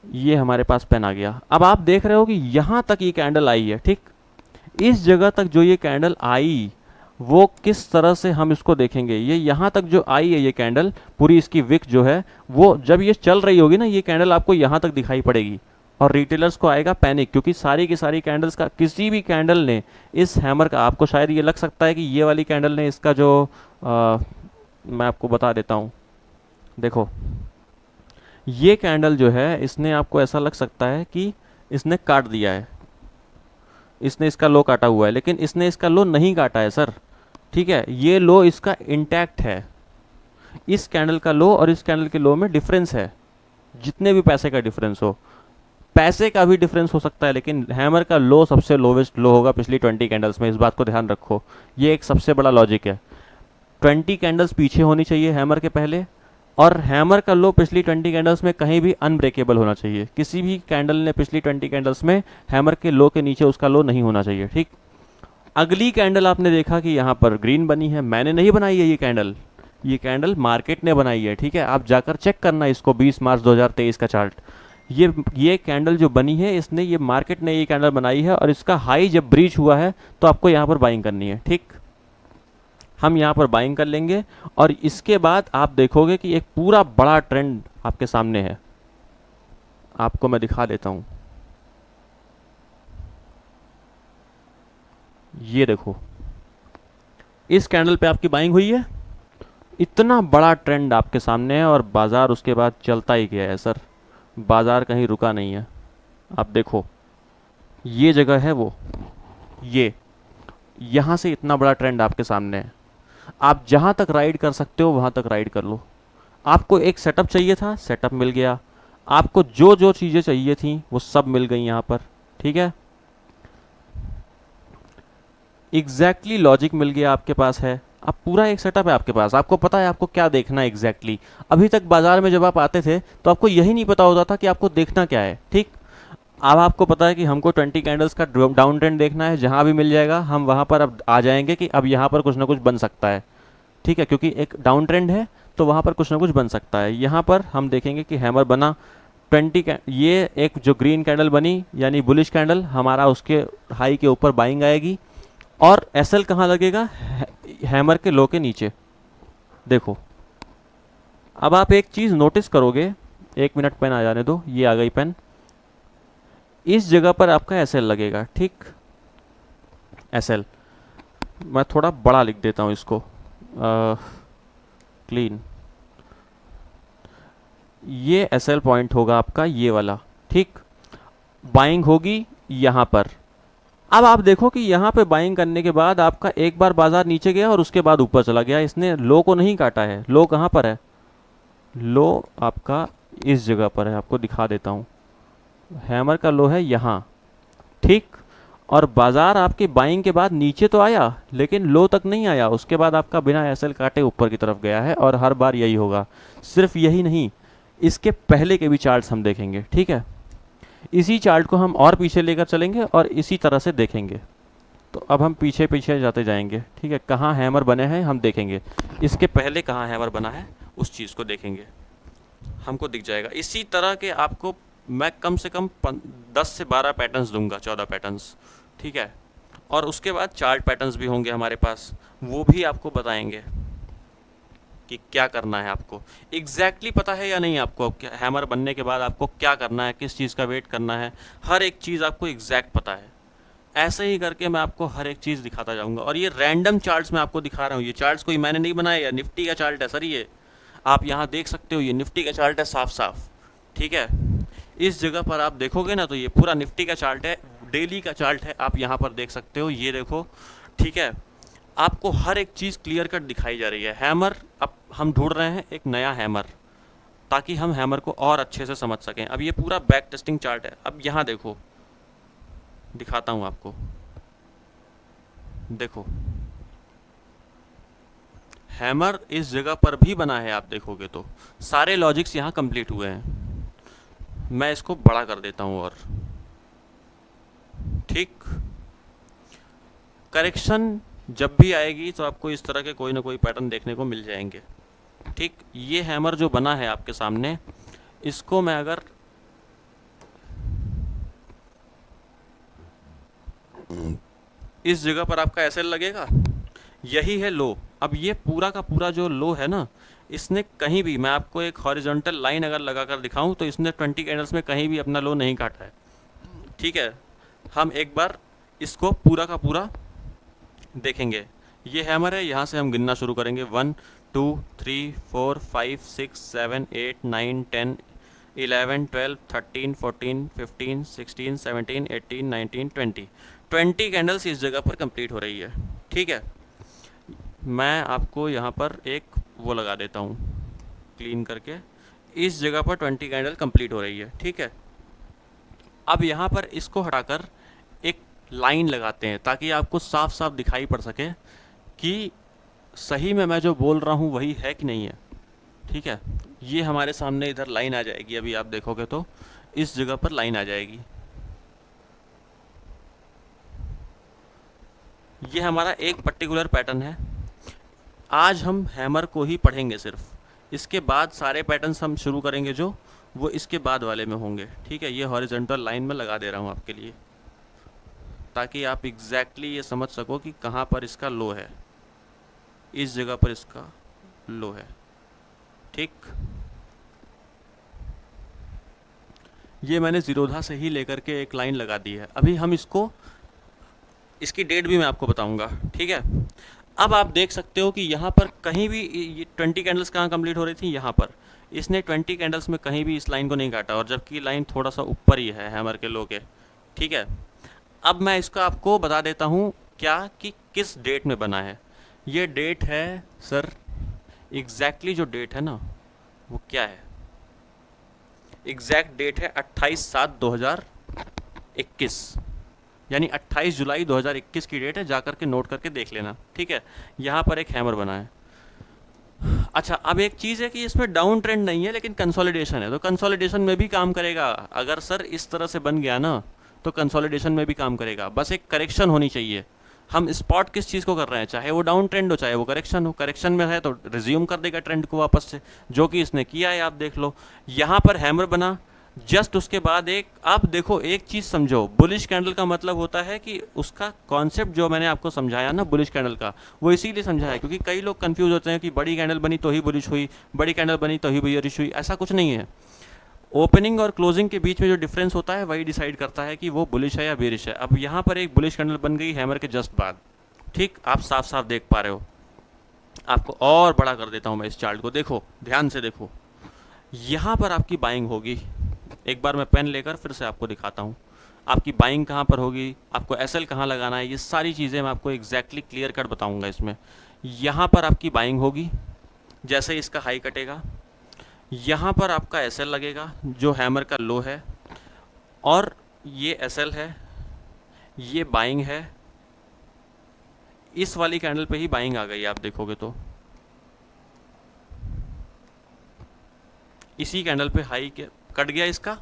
ये हमारे पास पेन आ गया। अब आप देख रहे हो कि यहाँ तक ये कैंडल आई है, ठीक। इस जगह तक जो ये कैंडल आई, वो किस तरह से हम इसको देखेंगे, ये यहाँ तक जो आई है ये कैंडल पूरी, इसकी विक जो है, वो जब ये चल रही होगी ना, ये कैंडल आपको यहाँ तक दिखाई पड़ेगी, और रिटेलर्स को आएगा पैनिक, क्योंकि सारी की सारी कैंडल्स का, किसी भी कैंडल ने इस हैमर का, आपको शायद ये लग सकता है कि ये वाली कैंडल ने इसका जो मैं आपको बता देता हूँ, देखो ये कैंडल जो है, इसने आपको ऐसा लग सकता है कि इसने काट दिया है, इसने इसका लो काटा हुआ है, लेकिन इसने इसका लो नहीं काटा है सर, ठीक है। ये लो इसका इंटैक्ट है, इस कैंडल का लो और इस कैंडल के लो में डिफरेंस है, जितने भी पैसे का डिफरेंस हो, पैसे का भी डिफरेंस हो सकता है, लेकिन हैमर का लो सबसे लोवेस्ट लो होगा पिछली 20 कैंडल्स में, इस बात को ध्यान रखो। ये एक सबसे बड़ा लॉजिक है। 20 कैंडल्स पीछे होनी चाहिए हैमर के पहले, और हैमर का लो पिछली 20 कैंडल्स में कहीं भी अनब्रेकेबल होना चाहिए। किसी भी कैंडल ने पिछली 20 कैंडल्स में हैमर के लो के नीचे उसका लो नहीं होना चाहिए, ठीक। अगली कैंडल आपने देखा कि यहाँ पर ग्रीन बनी है, मैंने नहीं बनाई है ये कैंडल मार्केट ने बनाई है, ठीक है। आप जाकर चेक करना इसको, 20 मार्च 2023 का चार्ट। ये कैंडल जो बनी है, इसने ये मार्केट ने ये कैंडल बनाई है, और इसका हाई जब ब्रीच हुआ है तो आपको यहाँ पर बाइंग करनी है, ठीक। हम यहाँ पर बाइंग कर लेंगे, और इसके बाद आप देखोगे कि एक पूरा बड़ा ट्रेंड आपके सामने है। आपको मैं दिखा देता हूँ, ये देखो, इस कैंडल पे आपकी बाइंग हुई है। इतना बड़ा ट्रेंड आपके सामने है, और बाजार उसके बाद चलता ही गया है सर, बाजार कहीं रुका नहीं है। आप देखो, ये जगह है वो, ये यहाँ से इतना बड़ा ट्रेंड आपके सामने है। आप जहाँ तक राइड कर सकते हो वहाँ तक राइड कर लो। आपको एक सेटअप चाहिए था, सेटअप मिल गया। आपको जो जो चीज़ें चाहिए थी वो सब मिल गई यहाँ पर, ठीक है। एग्जैक्टली लॉजिक मिल गया आपके पास है। अब पूरा एक सेटअप है आपके पास, आपको पता है आपको क्या देखना है एग्जैक्टली। अभी तक बाजार में जब आप आते थे तो आपको यही नहीं पता होता था कि आपको देखना क्या है, ठीक। अब आपको पता है कि हमको 20 कैंडल्स का डाउन ट्रेंड देखना है, जहां भी मिल जाएगा हम वहां पर अब आ जाएंगे कि अब यहाँ पर कुछ ना कुछ बन सकता है, ठीक है। क्योंकि एक डाउन ट्रेंड है तो वहां पर कुछ ना कुछ बन सकता है। यहाँ पर हम देखेंगे कि हैमर बना 20 ये एक जो ग्रीन कैंडल बनी यानी बुलिश कैंडल, हमारा उसके हाई के ऊपर बाइंग आएगी, और एसएल कहाँ लगेगा, हैमर के लो के नीचे। देखो, अब आप एक चीज़ नोटिस करोगे, 1 मिनट पेन आ जाने दो, ये आ गई पेन। इस जगह पर आपका एसएल लगेगा, ठीक। एसएल मैं थोड़ा बड़ा लिख देता हूँ इसको, क्लीन। ये एसएल पॉइंट होगा आपका, ये वाला, ठीक। बाइंग होगी यहाँ पर। अब आप देखो कि यहाँ पे बाइंग करने के बाद आपका एक बार बाजार नीचे गया और उसके बाद ऊपर चला गया, इसने लो को नहीं काटा है। लो कहाँ पर है, लो आपका इस जगह पर है, आपको दिखा देता हूँ। हैमर का लो है यहाँ, ठीक। और बाजार आपके बाइंग के बाद नीचे तो आया लेकिन लो तक नहीं आया, उसके बाद आपका बिना एसएल काटे ऊपर की तरफ गया है, और हर बार यही होगा। सिर्फ यही नहीं, इसके पहले के भी चार्ट्स हम देखेंगे, ठीक है। इसी चार्ट को हम और पीछे लेकर चलेंगे और इसी तरह से देखेंगे। तो अब हम पीछे पीछे जाते जाएंगे, ठीक है। कहाँ हैमर बने हैं हम देखेंगे, इसके पहले कहाँ हैमर बना है उस चीज़ को देखेंगे, हमको दिख जाएगा। इसी तरह के आपको मैं कम से कम 10 से 12 पैटर्न्स दूंगा, 14 पैटर्न्स, ठीक है। और उसके बाद चार्ट पैटर्न्स भी होंगे हमारे पास, वो भी आपको बताएंगे कि क्या करना है आपको। एग्जैक्टली पता है या नहीं आपको हैमर बनने के बाद आपको क्या करना है, किस चीज़ का वेट करना है, हर एक चीज़ आपको एग्जैक्ट पता है। ऐसे ही करके मैं आपको हर एक चीज़ दिखाता जाऊंगा। और ये रैंडम चार्ट्स मैं आपको दिखा रहा हूँ, ये चार्ट्स कोई मैंने नहीं बनाया, या निफ्टी का चार्ट है सर ये, आप यहाँ देख सकते हो, ये निफ्टी का चार्ट है साफ साफ, ठीक है। इस जगह पर आप देखोगे ना तो ये पूरा निफ्टी का चार्ट है, डेली का चार्ट है, आप यहाँ पर देख सकते हो, ये देखो, ठीक है। आपको हर एक चीज़ क्लियर कट दिखाई जा रही है। हैमर अब हम ढूंढ रहे हैं एक नया हैमर, ताकि हम हैमर को और अच्छे से समझ सकें। अब ये पूरा बैक टेस्टिंग चार्ट है। अब यहाँ देखो, दिखाता हूँ आपको, देखो हैमर इस जगह पर भी बना है, आप देखोगे तो सारे लॉजिक्स यहाँ कंप्लीट हुए हैं। मैं इसको बड़ा कर देता हूँ, और ठीक। करेक्शन जब भी आएगी तो आपको इस तरह के कोई ना कोई पैटर्न देखने को मिल जाएंगे, ठीक। ये हैमर जो बना है आपके सामने, इसको मैं अगर इस जगह पर आपका एसएल लगेगा, यही है लो। अब ये पूरा का पूरा जो लो है ना, इसने कहीं भी, मैं आपको एक हॉरिजॉन्टल लाइन अगर लगाकर दिखाऊं तो इसने 20 कैंडल्स में कहीं भी अपना लो नहीं काटा है, ठीक है। हम एक बार इसको पूरा का पूरा देखेंगे। ये हैमर है, यहाँ से हम गिनना शुरू करेंगे, 1 2 3 4 5 6 7 8 9 10 11 12 13 14 15 16 17 18 19 20 20 कैंडल्स इस जगह पर कंप्लीट हो रही है, ठीक है। मैं आपको यहाँ पर एक वो लगा देता हूँ क्लीन करके, इस जगह पर 20 कैंडल कंप्लीट हो रही है, ठीक है। अब यहाँ पर इसको हटाकर एक लाइन लगाते हैं ताकि आपको साफ साफ दिखाई पड़ सके कि सही में मैं जो बोल रहा हूँ वही है कि नहीं है, ठीक है। ये हमारे सामने इधर लाइन आ जाएगी, अभी आप देखोगे तो इस जगह पर लाइन आ जाएगी। ये हमारा एक पर्टिकुलर पैटर्न है। आज हम हैमर को ही पढ़ेंगे सिर्फ, इसके बाद सारे पैटर्न्स हम शुरू करेंगे जो वो इसके बाद वाले में होंगे, ठीक है। ये हॉरिजॉन्टल लाइन में लगा दे रहा हूँ आपके लिए ताकि आप एग्जैक्टली ये समझ सको कि कहाँ पर इसका लो है। इस जगह पर इसका लो है, ठीक। ये मैंने ज़ीरोधा से ही लेकर के एक लाइन लगा दी है। अभी हम इसको, इसकी डेट भी मैं आपको बताऊंगा, ठीक है। अब आप देख सकते हो कि यहाँ पर कहीं भी ये 20 कैंडल्स कहाँ कंप्लीट हो रही थी, यहाँ पर इसने 20 कैंडल्स में कहीं भी इस लाइन को नहीं काटा, और जबकि लाइन थोड़ा सा ऊपर ही है हैमर के लो के, ठीक है। अब मैं इसका आपको बता देता हूँ क्या कि किस डेट में बना है। ये डेट है सर, एग्जैक्टली जो डेट है ना वो क्या है, एग्जैक्ट डेट है 28/7/2021, यानी 28 जुलाई 2021 की डेट है। जाकर के नोट करके देख लेना, ठीक है। यहाँ पर एक हैमर बना है। अच्छा, अब एक चीज़ है कि इसमें डाउन ट्रेंड नहीं है लेकिन कंसोलिडेशन है, तो कंसोलिडेशन में भी काम करेगा। अगर सर इस तरह से बन गया ना तो कंसोलिडेशन में भी काम करेगा, बस एक करेक्शन होनी चाहिए। हम स्पॉट किस चीज़ को कर रहे हैं, चाहे वो डाउन ट्रेंड हो चाहे वो करेक्शन हो। करेक्शन में है तो रिज्यूम कर देगा ट्रेंड को वापस से, जो कि इसने किया है, आप देख लो। यहाँ पर हैमर बना, जस्ट उसके बाद एक, आप देखो एक चीज़ समझो, बुलिश कैंडल का मतलब होता है कि उसका कॉन्सेप्ट जो मैंने आपको समझाया ना बुलिश कैंडल का, वो इसीलिए समझाया क्योंकि कई लोग कंफ्यूज होते हैं कि बड़ी कैंडल बनी तो ही बुलिश हुई, बड़ी कैंडल बनी तो ही बेयरिश हुई। ऐसा कुछ नहीं है। ओपनिंग और क्लोजिंग के बीच में जो डिफरेंस होता है वही डिसाइड करता है कि वो बुलिश है या बेरिश है। अब यहाँ पर एक बुलिश कैंडल बन गई हैमर के जस्ट बाद, ठीक, आप साफ साफ देख पा रहे हो। आपको और बड़ा कर देता हूँ मैं इस चार्ट को, देखो ध्यान से देखो। यहाँ पर आपकी बाइंग होगी, एक बार मैं पेन लेकर फिर से आपको दिखाता हूँ। आपकी बाइंग कहाँ पर होगी, आपको एसएल कहाँ लगाना है, ये सारी चीज़ें मैं आपको एग्जैक्टली क्लियर कट बताऊँगा इसमें। यहाँ पर आपकी बाइंग होगी जैसे ही इसका हाई कटेगा, यहाँ पर आपका एसएल लगेगा जो हैमर का लो है, और ये एसएल है, ये बाइंग है। इस वाली कैंडल पे ही बाइंग आ गई, आप देखोगे तो इसी कैंडल पे हाई के कट गया इसका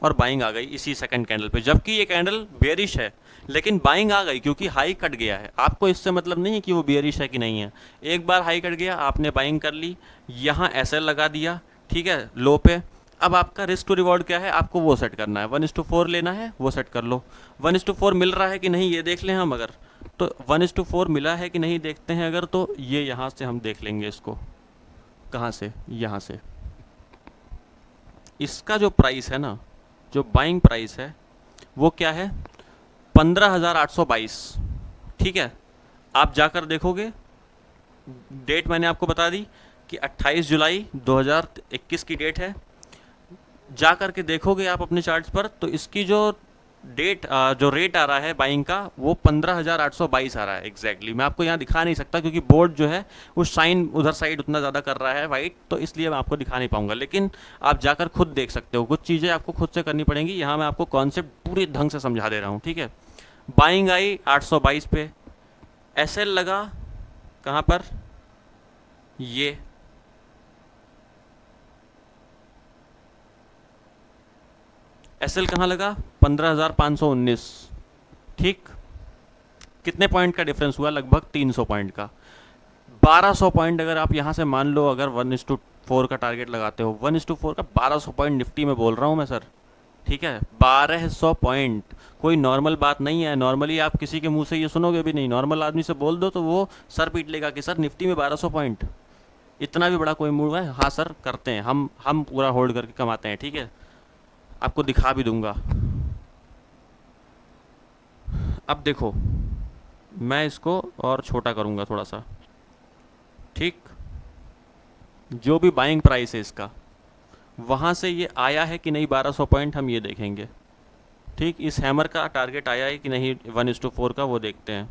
और बाइंग आ गई इसी सेकंड कैंडल पे, जबकि ये कैंडल बेयरिश है लेकिन बाइंग आ गई क्योंकि हाई कट गया है। आपको इससे मतलब नहीं है कि वो बेयरिश है कि नहीं है। एक बार हाई कट गया, आपने बाइंग कर ली, यहाँ एसएल लगा दिया, ठीक है, लो पे। अब आपका रिस्क टू रिवॉर्ड क्या है, आपको वो सेट करना है। 1:4 लेना है, वो सेट कर लो। 1:4 मिल रहा है कि नहीं ये देख लें हम, अगर तो 1:4 मिला है कि नहीं देखते हैं अगर, तो ये यहाँ से हम देख लेंगे इसको। कहाँ से, यहाँ से। इसका जो प्राइस है ना, जो बाइंग प्राइस है वो क्या है, 15,822, ठीक है। आप जाकर देखोगे, डेट मैंने आपको बता दी कि 28 जुलाई 2021 की डेट है। जा कर के देखोगे आप अपने चार्ट्स पर, तो इसकी जो डेट जो रेट आ रहा है बाइंग का वो 15,822 आ रहा है एग्जैक्टली। मैं आपको यहाँ दिखा नहीं सकता क्योंकि बोर्ड जो है वो शाइन उधर साइड उतना ज़्यादा कर रहा है वाइट, तो इसलिए मैं आपको दिखा नहीं पाऊंगा, लेकिन आप जाकर खुद देख सकते हो। कुछ चीज़ें आपको खुद से करनी पड़ेंगी, यहाँ मैं आपको कॉन्सेप्ट पूरे ढंग से समझा दे रहा हूँ, ठीक है। बाइंग आई 822 पे, एसएल लगा कहाँ पर, ये एसएल कहाँ लगा, 15,519, ठीक। कितने पॉइंट का डिफरेंस हुआ, लगभग 300 पॉइंट का। 1200 पॉइंट अगर आप यहाँ से मान लो, अगर 1:4 का टारगेट लगाते हो, 1:4 का 1200 पॉइंट निफ्टी में बोल रहा हूँ मैं सर, ठीक है। 1200 पॉइंट कोई नॉर्मल बात नहीं है। नॉर्मली आप किसी के मुंह से ये सुनोगे भी नहीं, नॉर्मल आदमी से बोल दो तो वो सर पीट लेगा कि सर निफ्टी में 1200 पॉइंट, इतना भी बड़ा कोई मूव है। हाँ सर करते हैं हम पूरा होल्ड करके कमाते हैं, ठीक है। आपको दिखा भी दूंगा। अब देखो, मैं इसको और छोटा करूंगा थोड़ा सा, ठीक। जो भी बाइंग प्राइस है इसका, वहाँ से ये आया है कि नहीं 1200 पॉइंट, हम ये देखेंगे, ठीक। इस हैमर का टारगेट आया है कि नहीं 1:4 का, वो देखते हैं।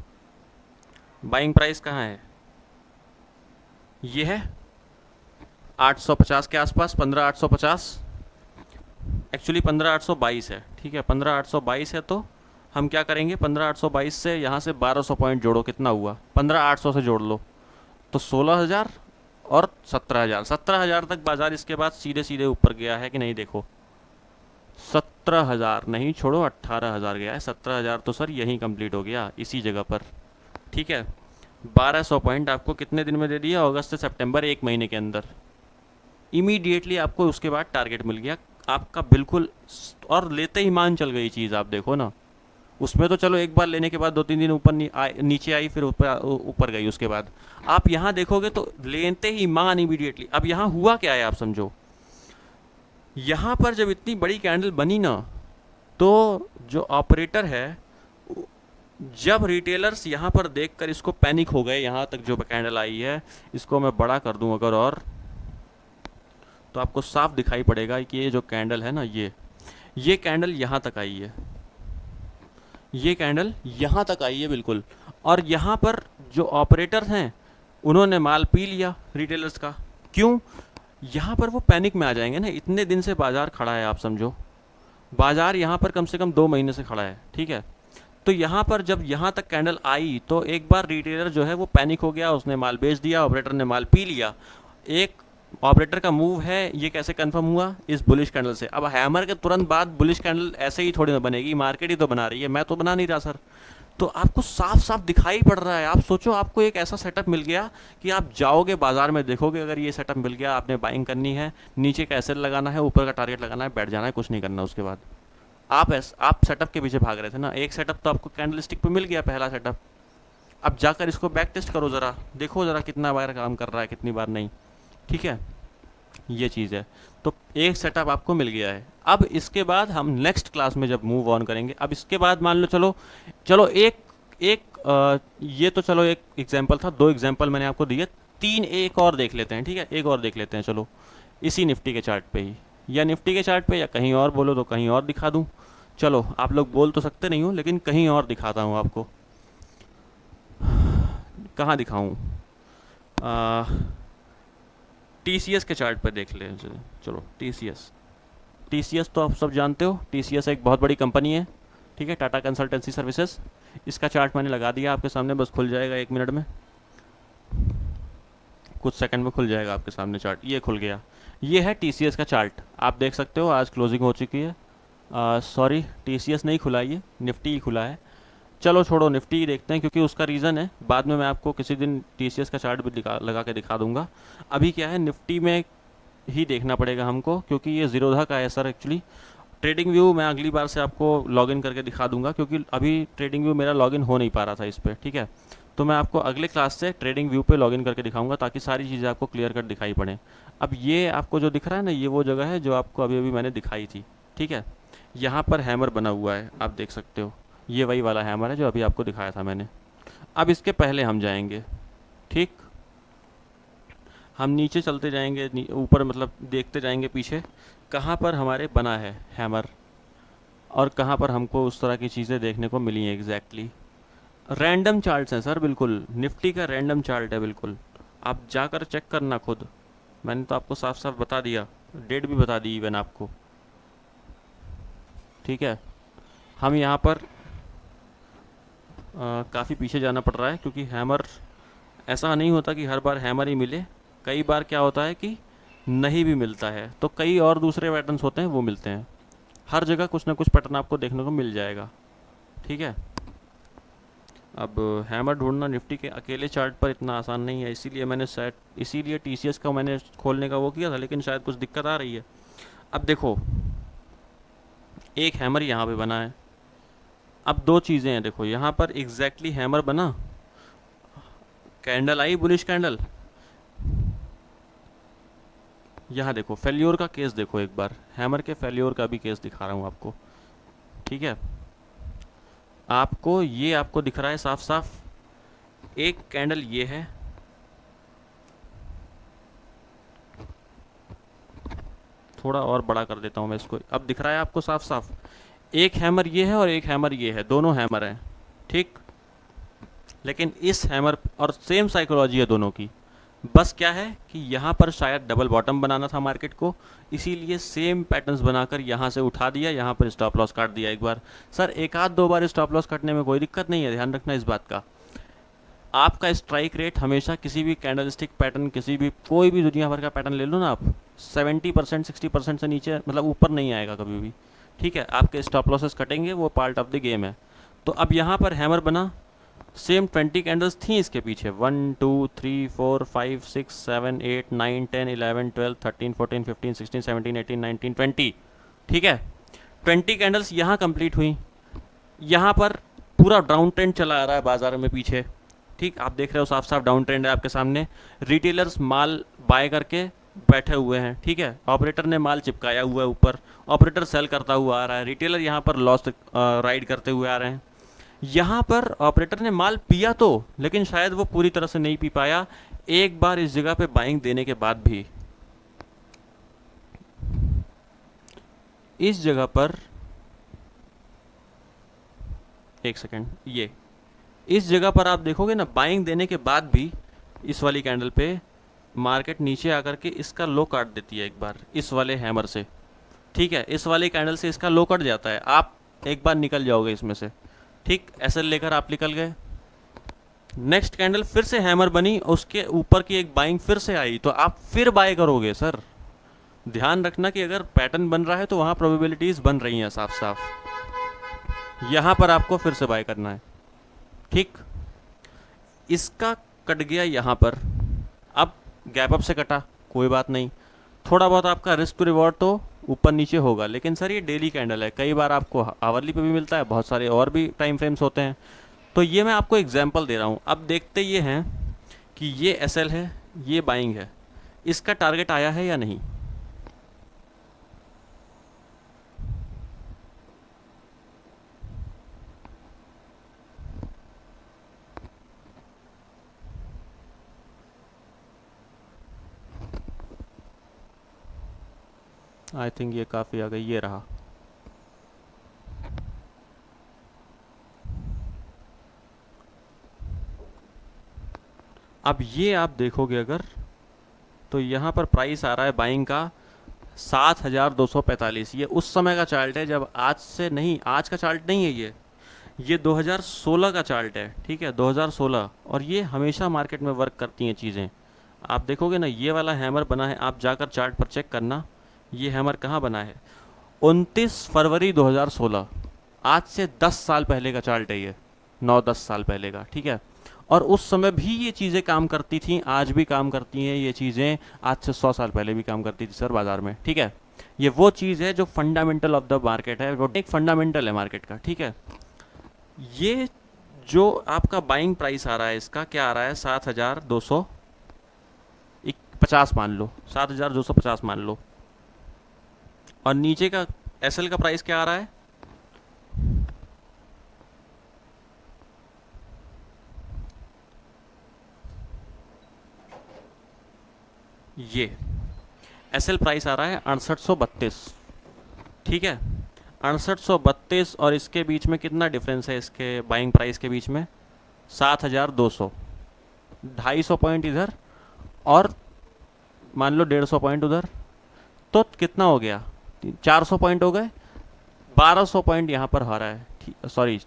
बाइंग प्राइस कहाँ है, ये है 850 के आसपास, 15850, एक्चुअली 15822 है, ठीक है, 15822 है। तो हम क्या करेंगे, 15822 से यहाँ से 1200 पॉइंट जोड़ो, कितना हुआ, 15800 से जोड़ लो तो 16000 और 17000, 17000 तक बाजार इसके बाद सीधे सीधे ऊपर गया है कि नहीं, देखो 17000 नहीं, छोड़ो 18000 गया है, 17000 तो सर यहीं कंप्लीट हो गया इसी जगह पर, ठीक है। 1200 पॉइंट आपको कितने दिन में दे दिया, अगस्त से सितंबर, एक महीने के अंदर इमीडिएटली आपको उसके बाद टारगेट मिल गया आपका, बिल्कुल। और लेते ही मान चल गई चीज़, आप देखो ना, उसमें तो चलो एक बार लेने के बाद 2-3 दिन ऊपर नीचे आई, फिर ऊपर ऊपर गई उसके बाद। आप यहाँ देखोगे तो लेते ही मान इमीडिएटली। अब यहाँ हुआ क्या है आप समझो, यहाँ पर जब इतनी बड़ी कैंडल बनी ना, तो जो ऑपरेटर है, जब रिटेलर्स यहाँ पर देखकर इसको पैनिक हो गए, यहाँ तक जो कैंडल आई है, इसको मैं बड़ा कर दूं अगर और, तो आपको साफ दिखाई पड़ेगा कि ये जो कैंडल है ना, ये कैंडल यहाँ तक आई है, ये कैंडल यहाँ तक आई है बिल्कुल। और यहाँ पर जो ऑपरेटर हैं उन्होंने माल पी लिया रिटेलर्स का। क्यों, यहाँ पर वो पैनिक में आ जाएंगे ना, इतने दिन से बाजार खड़ा है, आप समझो बाजार यहाँ पर कम से कम 2 महीने से खड़ा है, ठीक है। तो यहाँ पर जब यहाँ तक कैंडल आई तो एक बार रिटेलर जो है वो पैनिक हो गया, उसने माल बेच दिया, ऑपरेटर ने माल पी लिया। एक ऑपरेटर का मूव है, ये कैसे कंफर्म हुआ, इस बुलिश कैंडल से। अब हैमर के तुरंत बाद बुलिश कैंडल ऐसे ही थोड़ी ना बनेगी, मार्केट ही तो बना रही है, मैं तो बना नहीं रहा सर। तो आपको साफ साफ दिखाई पड़ रहा है। आप सोचो आपको एक ऐसा सेटअप मिल गया कि आप जाओगे बाजार में, देखोगे अगर ये सेटअप मिल गया, आपने बाइंग करनी है, नीचे का एसएल लगाना है, ऊपर का टारगेट लगाना है, बैठ जाना है, कुछ नहीं करना उसके बाद। आप सेटअप के पीछे भाग रहे थे ना, एक सेटअप तो आपको कैंडल स्टिक पे मिल गया, पहला सेटअप। अब जाकर इसको बैक टेस्ट करो ज़रा, देखो ज़रा कितना बार काम कर रहा है, कितनी बार नहीं, ठीक है, ये चीज़ है। तो एक सेटअप आपको मिल गया है। अब इसके बाद हम नेक्स्ट क्लास में जब मूव ऑन करेंगे, अब इसके बाद मान लो, चलो चलो ये तो चलो एक एग्जांपल था, 2 एग्जांपल मैंने आपको दिए, 3 एक और देख लेते हैं, ठीक है, एक और देख लेते हैं, चलो इसी निफ्टी के चार्ट पे ही, या निफ्टी के चार्ट पे, या कहीं और बोलो तो कहीं और दिखा दूं। चलो आप लोग बोल तो सकते नहीं हो, लेकिन कहीं और दिखाता हूँ आपको। कहाँ दिखाऊँ, टीसीएस के चार्ट पर देख लें, चलो टीसीएस तो आप सब जानते हो, टीसीएस एक बहुत बड़ी कंपनी है, ठीक है, टाटा कंसल्टेंसी सर्विसेज। इसका चार्ट मैंने लगा दिया आपके सामने, बस खुल जाएगा 1 मिनट में, कुछ सेकंड में खुल जाएगा आपके सामने चार्ट। ये खुल गया, ये है टीसीएस का चार्ट, आप देख सकते हो। आज क्लोजिंग हो चुकी है, सॉरी टीसीएस नहीं खुला, ये निफ्टी ही खुला है। चलो छोड़ो, निफ्टी ही देखते हैं, क्योंकि उसका रीज़न है, बाद में मैं आपको किसी दिन टीसीएस का चार्ट भी लगा के दिखा दूंगा। अभी क्या है, निफ्टी में ही देखना पड़ेगा हमको, क्योंकि ये ज़ीरोधा का है सर एक्चुअली। ट्रेडिंग व्यू मैं अगली बार से आपको लॉगिन करके दिखा दूंगा, क्योंकि अभी ट्रेडिंग व्यू मेरा लॉगिन हो नहीं पा रहा था इस पर, ठीक है। तो मैं आपको अगले क्लास से ट्रेडिंग व्यू पे लॉगिन करके दिखाऊंगा, ताकि सारी चीज़ें आपको क्लियर कट दिखाई पड़े। अब ये आपको जो दिख रहा है ना, ये वो जगह है जो आपको अभी अभी मैंने दिखाई थी, ठीक है। यहाँ पर हैमर बना हुआ है, आप देख सकते हो, ये वही वाला हैमर है जो अभी आपको दिखाया था मैंने। अब इसके पहले हम जाएंगे, ठीक, हम नीचे चलते जाएंगे, ऊपर मतलब देखते जाएंगे पीछे कहाँ पर हमारे बना है हैमर, और कहाँ पर हमको उस तरह की चीज़ें देखने को मिली हैं एग्जैक्टली। रैंडम चार्ट्स हैं सर, बिल्कुल निफ्टी का रैंडम चार्ट है, बिल्कुल आप जाकर चेक करना खुद, मैंने तो आपको साफ साफ बता दिया, डेट भी बता दी इवन आपको, ठीक है। हम यहाँ पर काफ़ी पीछे जाना पड़ रहा है, क्योंकि हैमर ऐसा नहीं होता कि हर बार हैमर ही मिले, कई बार क्या होता है कि नहीं भी मिलता है, तो कई और दूसरे पैटर्न्स होते हैं वो मिलते हैं। हर जगह कुछ ना कुछ पैटर्न आपको देखने को मिल जाएगा, ठीक है। अब हैमर ढूंढना निफ्टी के अकेले चार्ट पर इतना आसान नहीं है, इसीलिए टीसीएस का मैंने खोलने का वो किया था, लेकिन शायद कुछ दिक्कत आ रही है। अब देखो, एक हैमर यहाँ पे बना है, अब 2 चीज़ें हैं, देखो यहाँ पर एग्जैक्टली हैमर बना, कैंडल आई बुलिश कैंडल, यहाँ देखो फेल्योर का केस देखो एक बार, हैमर के फेल्योर का भी केस दिखा रहा हूँ आपको, ठीक है। आपको दिख रहा है साफ साफ, एक कैंडल ये है, थोड़ा और बड़ा कर देता हूँ मैं इसको, अब दिख रहा है आपको साफ साफ, एक हैमर ये है और एक हैमर ये है, दोनों हैमर हैं, ठीक। लेकिन इस हैमर और सेम साइकोलॉजी है दोनों की, बस क्या है कि यहाँ पर शायद डबल बॉटम बनाना था मार्केट को, इसीलिए सेम पैटर्न्स बनाकर यहाँ से उठा दिया, यहाँ पर स्टॉप लॉस काट दिया एक बार। सर एक आध दो बार स्टॉप लॉस काटने में कोई दिक्कत नहीं है, ध्यान रखना इस बात का। आपका स्ट्राइक रेट हमेशा किसी भी कैंडलस्टिक पैटर्न, किसी भी कोई भी दुनिया भर का पैटर्न ले लो ना आप, 70% 60% से नीचे मतलब ऊपर नहीं आएगा कभी भी। ठीक है, आपके स्टॉप लॉसेस कटेंगे, वो पार्ट ऑफ द गेम है। तो अब यहाँ पर हैमर बना, सेम 20 कैंडल्स थी इसके पीछे, 1 2 3 4 5 6 7 8 9 10 11 12 13 14 15 16 17 18 19 20। ठीक है, 20 कैंडल्स यहाँ कंप्लीट हुई। यहाँ पर पूरा डाउन ट्रेंड चला आ रहा है बाजार में पीछे। ठीक, आप देख रहे हो साफ साफ डाउन ट्रेंड है आपके सामने। रिटेलर्स माल बाय करके बैठे हुए हैं। ठीक है, ऑपरेटर ने माल चिपकाया हुआ है ऊपर, ऑपरेटर सेल करता हुआ आ रहा है, रिटेलर यहाँ पर लॉस राइड करते हुए आ रहे हैं। यहाँ पर ऑपरेटर ने माल पिया तो, लेकिन शायद वो पूरी तरह से नहीं पी पाया। एक बार इस जगह पे बाइंग देने के बाद भी इस जगह पर, एक सेकेंड, ये इस जगह पर आप देखोगे ना, बाइंग देने के बाद भी इस वाली कैंडल पे मार्केट नीचे आकर के इसका लो काट देती है एक बार इस वाले हैमर से। ठीक है, इस वाली कैंडल से इसका लो कट जाता है, आप एक बार निकल जाओगे इसमें से। ठीक, ऐसे लेकर आप निकल गए। नेक्स्ट कैंडल फिर से हैमर बनी, उसके ऊपर की एक बाइंग फिर से आई, तो आप फिर बाय करोगे। सर ध्यान रखना कि अगर पैटर्न बन रहा है तो वहाँ प्रोबेबिलिटीज़ बन रही हैं साफ साफ, यहाँ पर आपको फिर से बाय करना है। ठीक, इसका कट गया यहाँ पर, अब गैप अप से कटा, कोई बात नहीं, थोड़ा बहुत आपका रिस्क टू रिवॉर्ड तो ऊपर नीचे होगा, लेकिन सर ये डेली कैंडल है, कई बार आपको आवरली पे भी मिलता है, बहुत सारे और भी टाइम फ्रेम्स होते हैं। तो ये मैं आपको एग्जांपल दे रहा हूँ। अब देखते ये हैं कि ये एसएल है, ये बाइंग है, इसका टारगेट आया है या नहीं। आई थिंक ये काफ़ी आ गई, ये रहा। अब ये आप देखोगे अगर, तो यहाँ पर प्राइस आ रहा है बाइंग का 7,245। ये उस समय का चार्ट है जब, आज से नहीं, आज का चार्ट नहीं है ये 2016 का चार्ट है। ठीक है, 2016, और ये हमेशा मार्केट में वर्क करती हैं चीज़ें। आप देखोगे ना, ये वाला हैमर बना है, आप जाकर चार्ट पर चेक करना, ये हैमर कहाँ बना है, 29 फरवरी 2016, आज से 10 साल पहले का चार्ट है ये, 9-10 साल पहले का। ठीक है, और उस समय भी ये चीज़ें काम करती थी, आज भी काम करती हैं ये चीज़ें, आज से 100 साल पहले भी काम करती थी सर बाज़ार में। ठीक है, ये वो चीज़ है जो फंडामेंटल ऑफ द मार्केट है, वो एक फंडामेंटल है मार्केट का। ठीक है, ये जो आपका बाइंग प्राइस आ रहा है, इसका क्या आ रहा है, 7,250 मान लो, 7,250 मान लो, और नीचे का एसएल का प्राइस क्या आ रहा है, ये एसएल प्राइस आ रहा है 6832। ठीक है, 6832 और इसके बीच में कितना डिफरेंस है, इसके बाइंग प्राइस के बीच में 7,200, 250 पॉइंट इधर और मान लो 150 पॉइंट उधर, तो कितना हो गया, 400 पॉइंट हो गए, 1200 पॉइंट यहाँ पर आ रहा है, सॉरी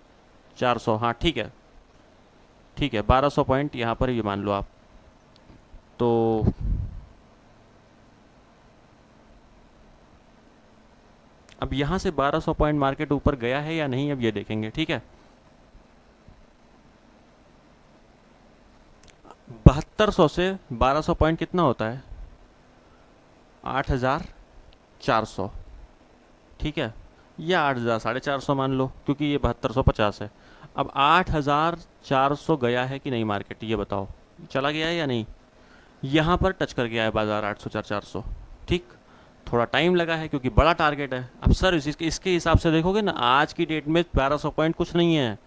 400, हाँ ठीक है, ठीक है, 1200 पॉइंट यहाँ पर ये मान लो आप। तो अब यहाँ से 1200 पॉइंट मार्केट ऊपर गया है या नहीं, अब ये देखेंगे। ठीक है, 7200 से 1200 पॉइंट कितना होता है, 8,400। ठीक है, या 8,000, 450 मान लो, क्योंकि ये 7250 है। अब 8,400 गया है कि नहीं मार्केट, ये बताओ, चला गया है या नहीं। यहाँ पर टच कर गया है बाजार 800-400। ठीक, थोड़ा टाइम लगा है क्योंकि बड़ा टारगेट है। अब सर इसके हिसाब से देखोगे ना, आज की डेट में 1200 पॉइंट कुछ नहीं है।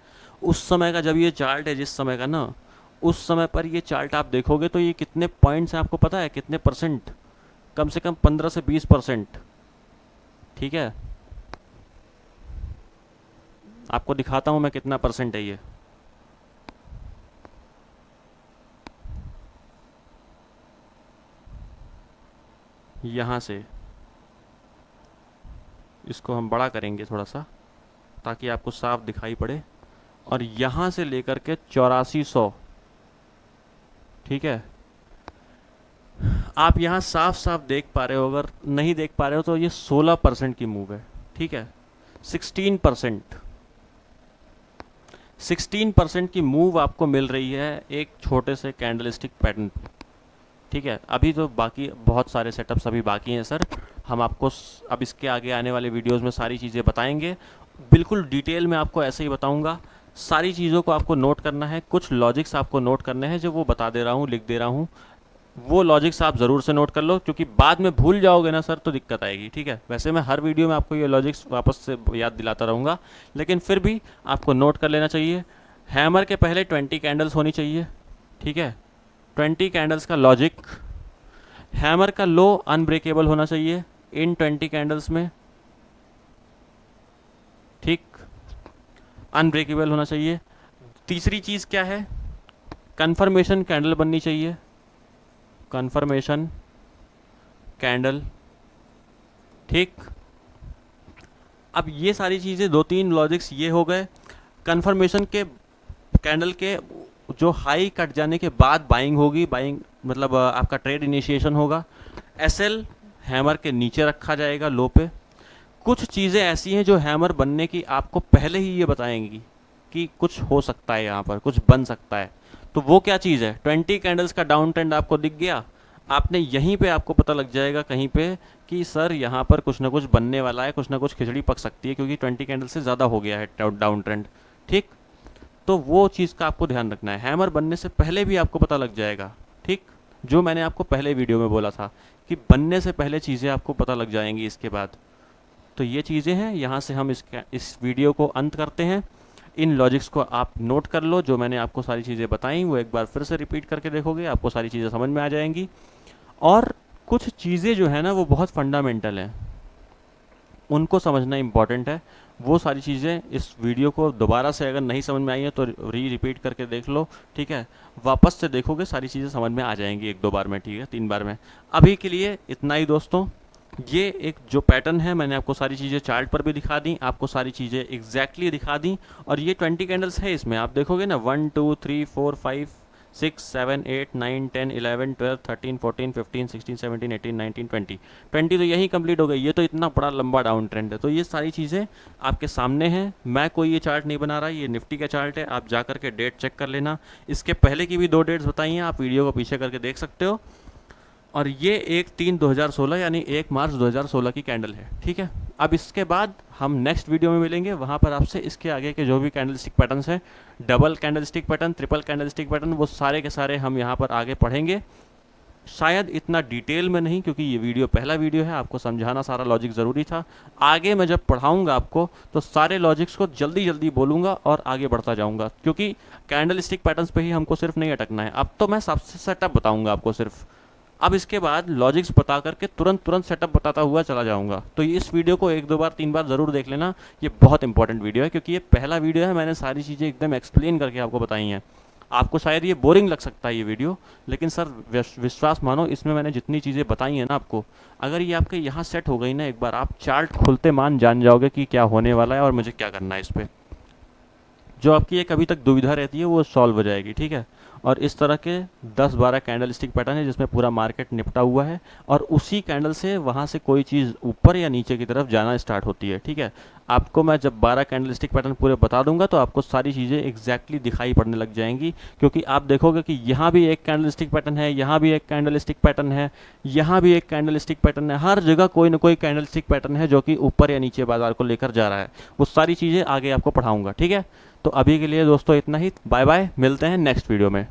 उस समय का जब ये चार्ट है, जिस समय का ना, उस समय पर ये चार्ट आप देखोगे तो ये कितने पॉइंट्स हैं आपको पता है, कितने परसेंट, कम से कम 15 से 20%। ठीक है, आपको दिखाता हूँ मैं कितना परसेंट है ये। यहाँ से इसको हम बड़ा करेंगे थोड़ा सा ताकि आपको साफ दिखाई पड़े, और यहाँ से लेकर के 8400, ठीक है। आप यहाँ साफ साफ देख पा रहे हो, अगर नहीं देख पा रहे हो तो ये 16% की मूव है, ठीक है। 16% 16% की मूव आपको मिल रही है एक छोटे से कैंडलस्टिक पैटर्न, ठीक है। अभी तो बाकी बहुत सारे सेटअप्स अभी बाकी हैं सर, हम आपको अब इसके आगे आने वाले वीडियोस में सारी चीज़ें बताएंगे, बिल्कुल डिटेल में आपको ऐसे ही बताऊंगा। सारी चीज़ों को आपको नोट करना है, कुछ लॉजिक्स आपको नोट करने हैं जो वो बता दे रहा हूँ, लिख दे रहा हूँ, वो लॉजिक्स आप ज़रूर से नोट कर लो, क्योंकि बाद में भूल जाओगे ना सर तो दिक्कत आएगी, ठीक है। वैसे मैं हर वीडियो में आपको ये लॉजिक्स वापस से याद दिलाता रहूँगा, लेकिन फिर भी आपको नोट कर लेना चाहिए। हैमर के पहले 20 कैंडल्स होनी चाहिए, ठीक है। 20 कैंडल्स का लॉजिक, हैमर का लो अनब्रेकेबल होना चाहिए इन 20 कैंडल्स में, ठीक, अनब्रेकेबल होना चाहिए। तीसरी चीज़ क्या है, कन्फर्मेशन कैंडल बननी चाहिए, कन्फर्मेशन कैंडल, ठीक। अब ये सारी चीज़ें, 2-3 लॉजिक्स ये हो गए। कन्फर्मेशन के कैंडल के जो हाई कट जाने के बाद बाइंग होगी, बाइंग मतलब आपका ट्रेड इनिशिएशन होगा। एसएल हैमर के नीचे रखा जाएगा लो पे। कुछ चीज़ें ऐसी हैं जो हैमर बनने की आपको पहले ही ये बताएंगी कि कुछ हो सकता है, यहाँ पर कुछ बन सकता है। तो वो क्या चीज़ है, 20 कैंडल्स का डाउन ट्रेंड आपको दिख गया, आपने यहीं पे आपको पता लग जाएगा कहीं पे कि सर यहाँ पर कुछ ना कुछ बनने वाला है, कुछ ना कुछ खिचड़ी पक सकती है, क्योंकि 20 कैंडल से ज़्यादा हो गया है डाउन ट्रेंड, ठीक। तो वो चीज़ का आपको ध्यान रखना है, हैमर बनने से पहले भी आपको पता लग जाएगा, ठीक। जो मैंने आपको पहले वीडियो में बोला था कि बनने से पहले चीज़ें आपको पता लग जाएंगी इसके बाद। तो ये चीज़ें हैं, यहाँ से हम इस वीडियो को अंत करते हैं। इन लॉजिक्स को आप नोट कर लो, जो मैंने आपको सारी चीज़ें बताई वो एक बार फिर से रिपीट करके देखोगे, आपको सारी चीज़ें समझ में आ जाएंगी। और कुछ चीज़ें जो है ना वो बहुत फंडामेंटल हैं, उनको समझना इम्पॉर्टेंट है। वो सारी चीज़ें इस वीडियो को दोबारा से अगर नहीं समझ में आई है तो रिपीट करके देख लो, ठीक है। वापस से देखोगे सारी चीज़ें समझ में आ जाएंगी 1-2 बार में, ठीक है, 3 बार में। अभी के लिए इतना ही दोस्तों। ये एक जो पैटर्न है मैंने आपको सारी चीज़ें चार्ट पर भी दिखा दी, आपको सारी चीज़ें एग्जैक्टली दिखा दी। और ये 20 कैंडल्स है, इसमें आप देखोगे ना 1 2 3 4 5 6 7 8 9 10 11 12 13 14 15 16 17 18 19 20 20 तो यही कंप्लीट हो गई। ये तो इतना बड़ा लंबा डाउन ट्रेंड है। तो ये सारी चीज़ें आपके सामने हैं, मैं कोई ये चार्ट नहीं बना रहा, ये निफ्टी का चार्ट है, आप जा करके डेट चेक कर लेना। इसके पहले की भी 2 डेट्स बताई हैं, आप वीडियो को पीछे करके देख सकते हो। और ये 1/3/2016 यानी 1 मार्च 2016 की कैंडल है, ठीक है। अब इसके बाद हम नेक्स्ट वीडियो में मिलेंगे, वहाँ पर आपसे इसके आगे के जो भी कैंडलस्टिक पैटर्न्स हैं, double candlestick pattern, triple candlestick pattern, वो सारे के सारे हम यहाँ पर आगे पढ़ेंगे। शायद इतना डिटेल में नहीं, क्योंकि ये वीडियो पहला वीडियो है, आपको समझाना सारा लॉजिक ज़रूरी था। आगे मैं जब पढ़ाऊँगा आपको तो सारे लॉजिक्स को जल्दी जल्दी बोलूँगा और आगे बढ़ता जाऊँगा, क्योंकि कैंडलस्टिक पैटर्न्स पे ही हमको सिर्फ नहीं अटकना है। अब तो मैं सबसे सेटअप बताऊँगा आपको सिर्फ, अब इसके बाद लॉजिक्स बता करके तुरंत सेटअप बताता हुआ चला जाऊंगा। तो इस वीडियो को 1-2 बार 3 बार ज़रूर देख लेना, ये बहुत इंपॉर्टेंट वीडियो है, क्योंकि ये पहला वीडियो है, मैंने सारी चीज़ें एकदम एक्सप्लेन करके आपको बताई हैं। आपको शायद ये बोरिंग लग सकता है ये वीडियो, लेकिन सर विश्वास मानो, इसमें मैंने जितनी चीज़ें बताई हैं ना आपको, अगर ये आपके यहाँ सेट हो गई ना एक बार, आप चार्ट खुलते मान जान जाओगे कि क्या होने वाला है और मुझे क्या करना है इस पर। जो आपकी एक अभी तक दुविधा रहती है वो सॉल्व हो जाएगी, ठीक है। और इस तरह के 10-12 कैंडल स्टिक पैटर्न है जिसमें पूरा मार्केट निपटा हुआ है, और उसी कैंडल से वहाँ से कोई चीज़ ऊपर या नीचे की तरफ जाना स्टार्ट होती है, ठीक है। आपको मैं जब 12 कैंडल स्टिक पैटर्न पूरे बता दूंगा तो आपको सारी चीज़ें एग्जैक्टली दिखाई पड़ने लग जाएंगी, क्योंकि आप देखोगे कि यहाँ भी एक कैंडल स्टिक पैटर्न है, यहाँ भी एक कैंडल स्टिक पैटर्न है, यहाँ भी एक कैंडल स्टिक पैटर्न है, हर जगह कोई ना कोई कैंडल स्टिक पैटर्न है जो कि ऊपर या नीचे बाजार को लेकर जा रहा है। वो सारी चीज़ें आगे आपको पढ़ाऊँगा, ठीक है। तो अभी के लिए दोस्तों इतना ही, बाय बाय, मिलते हैं नेक्स्ट वीडियो में।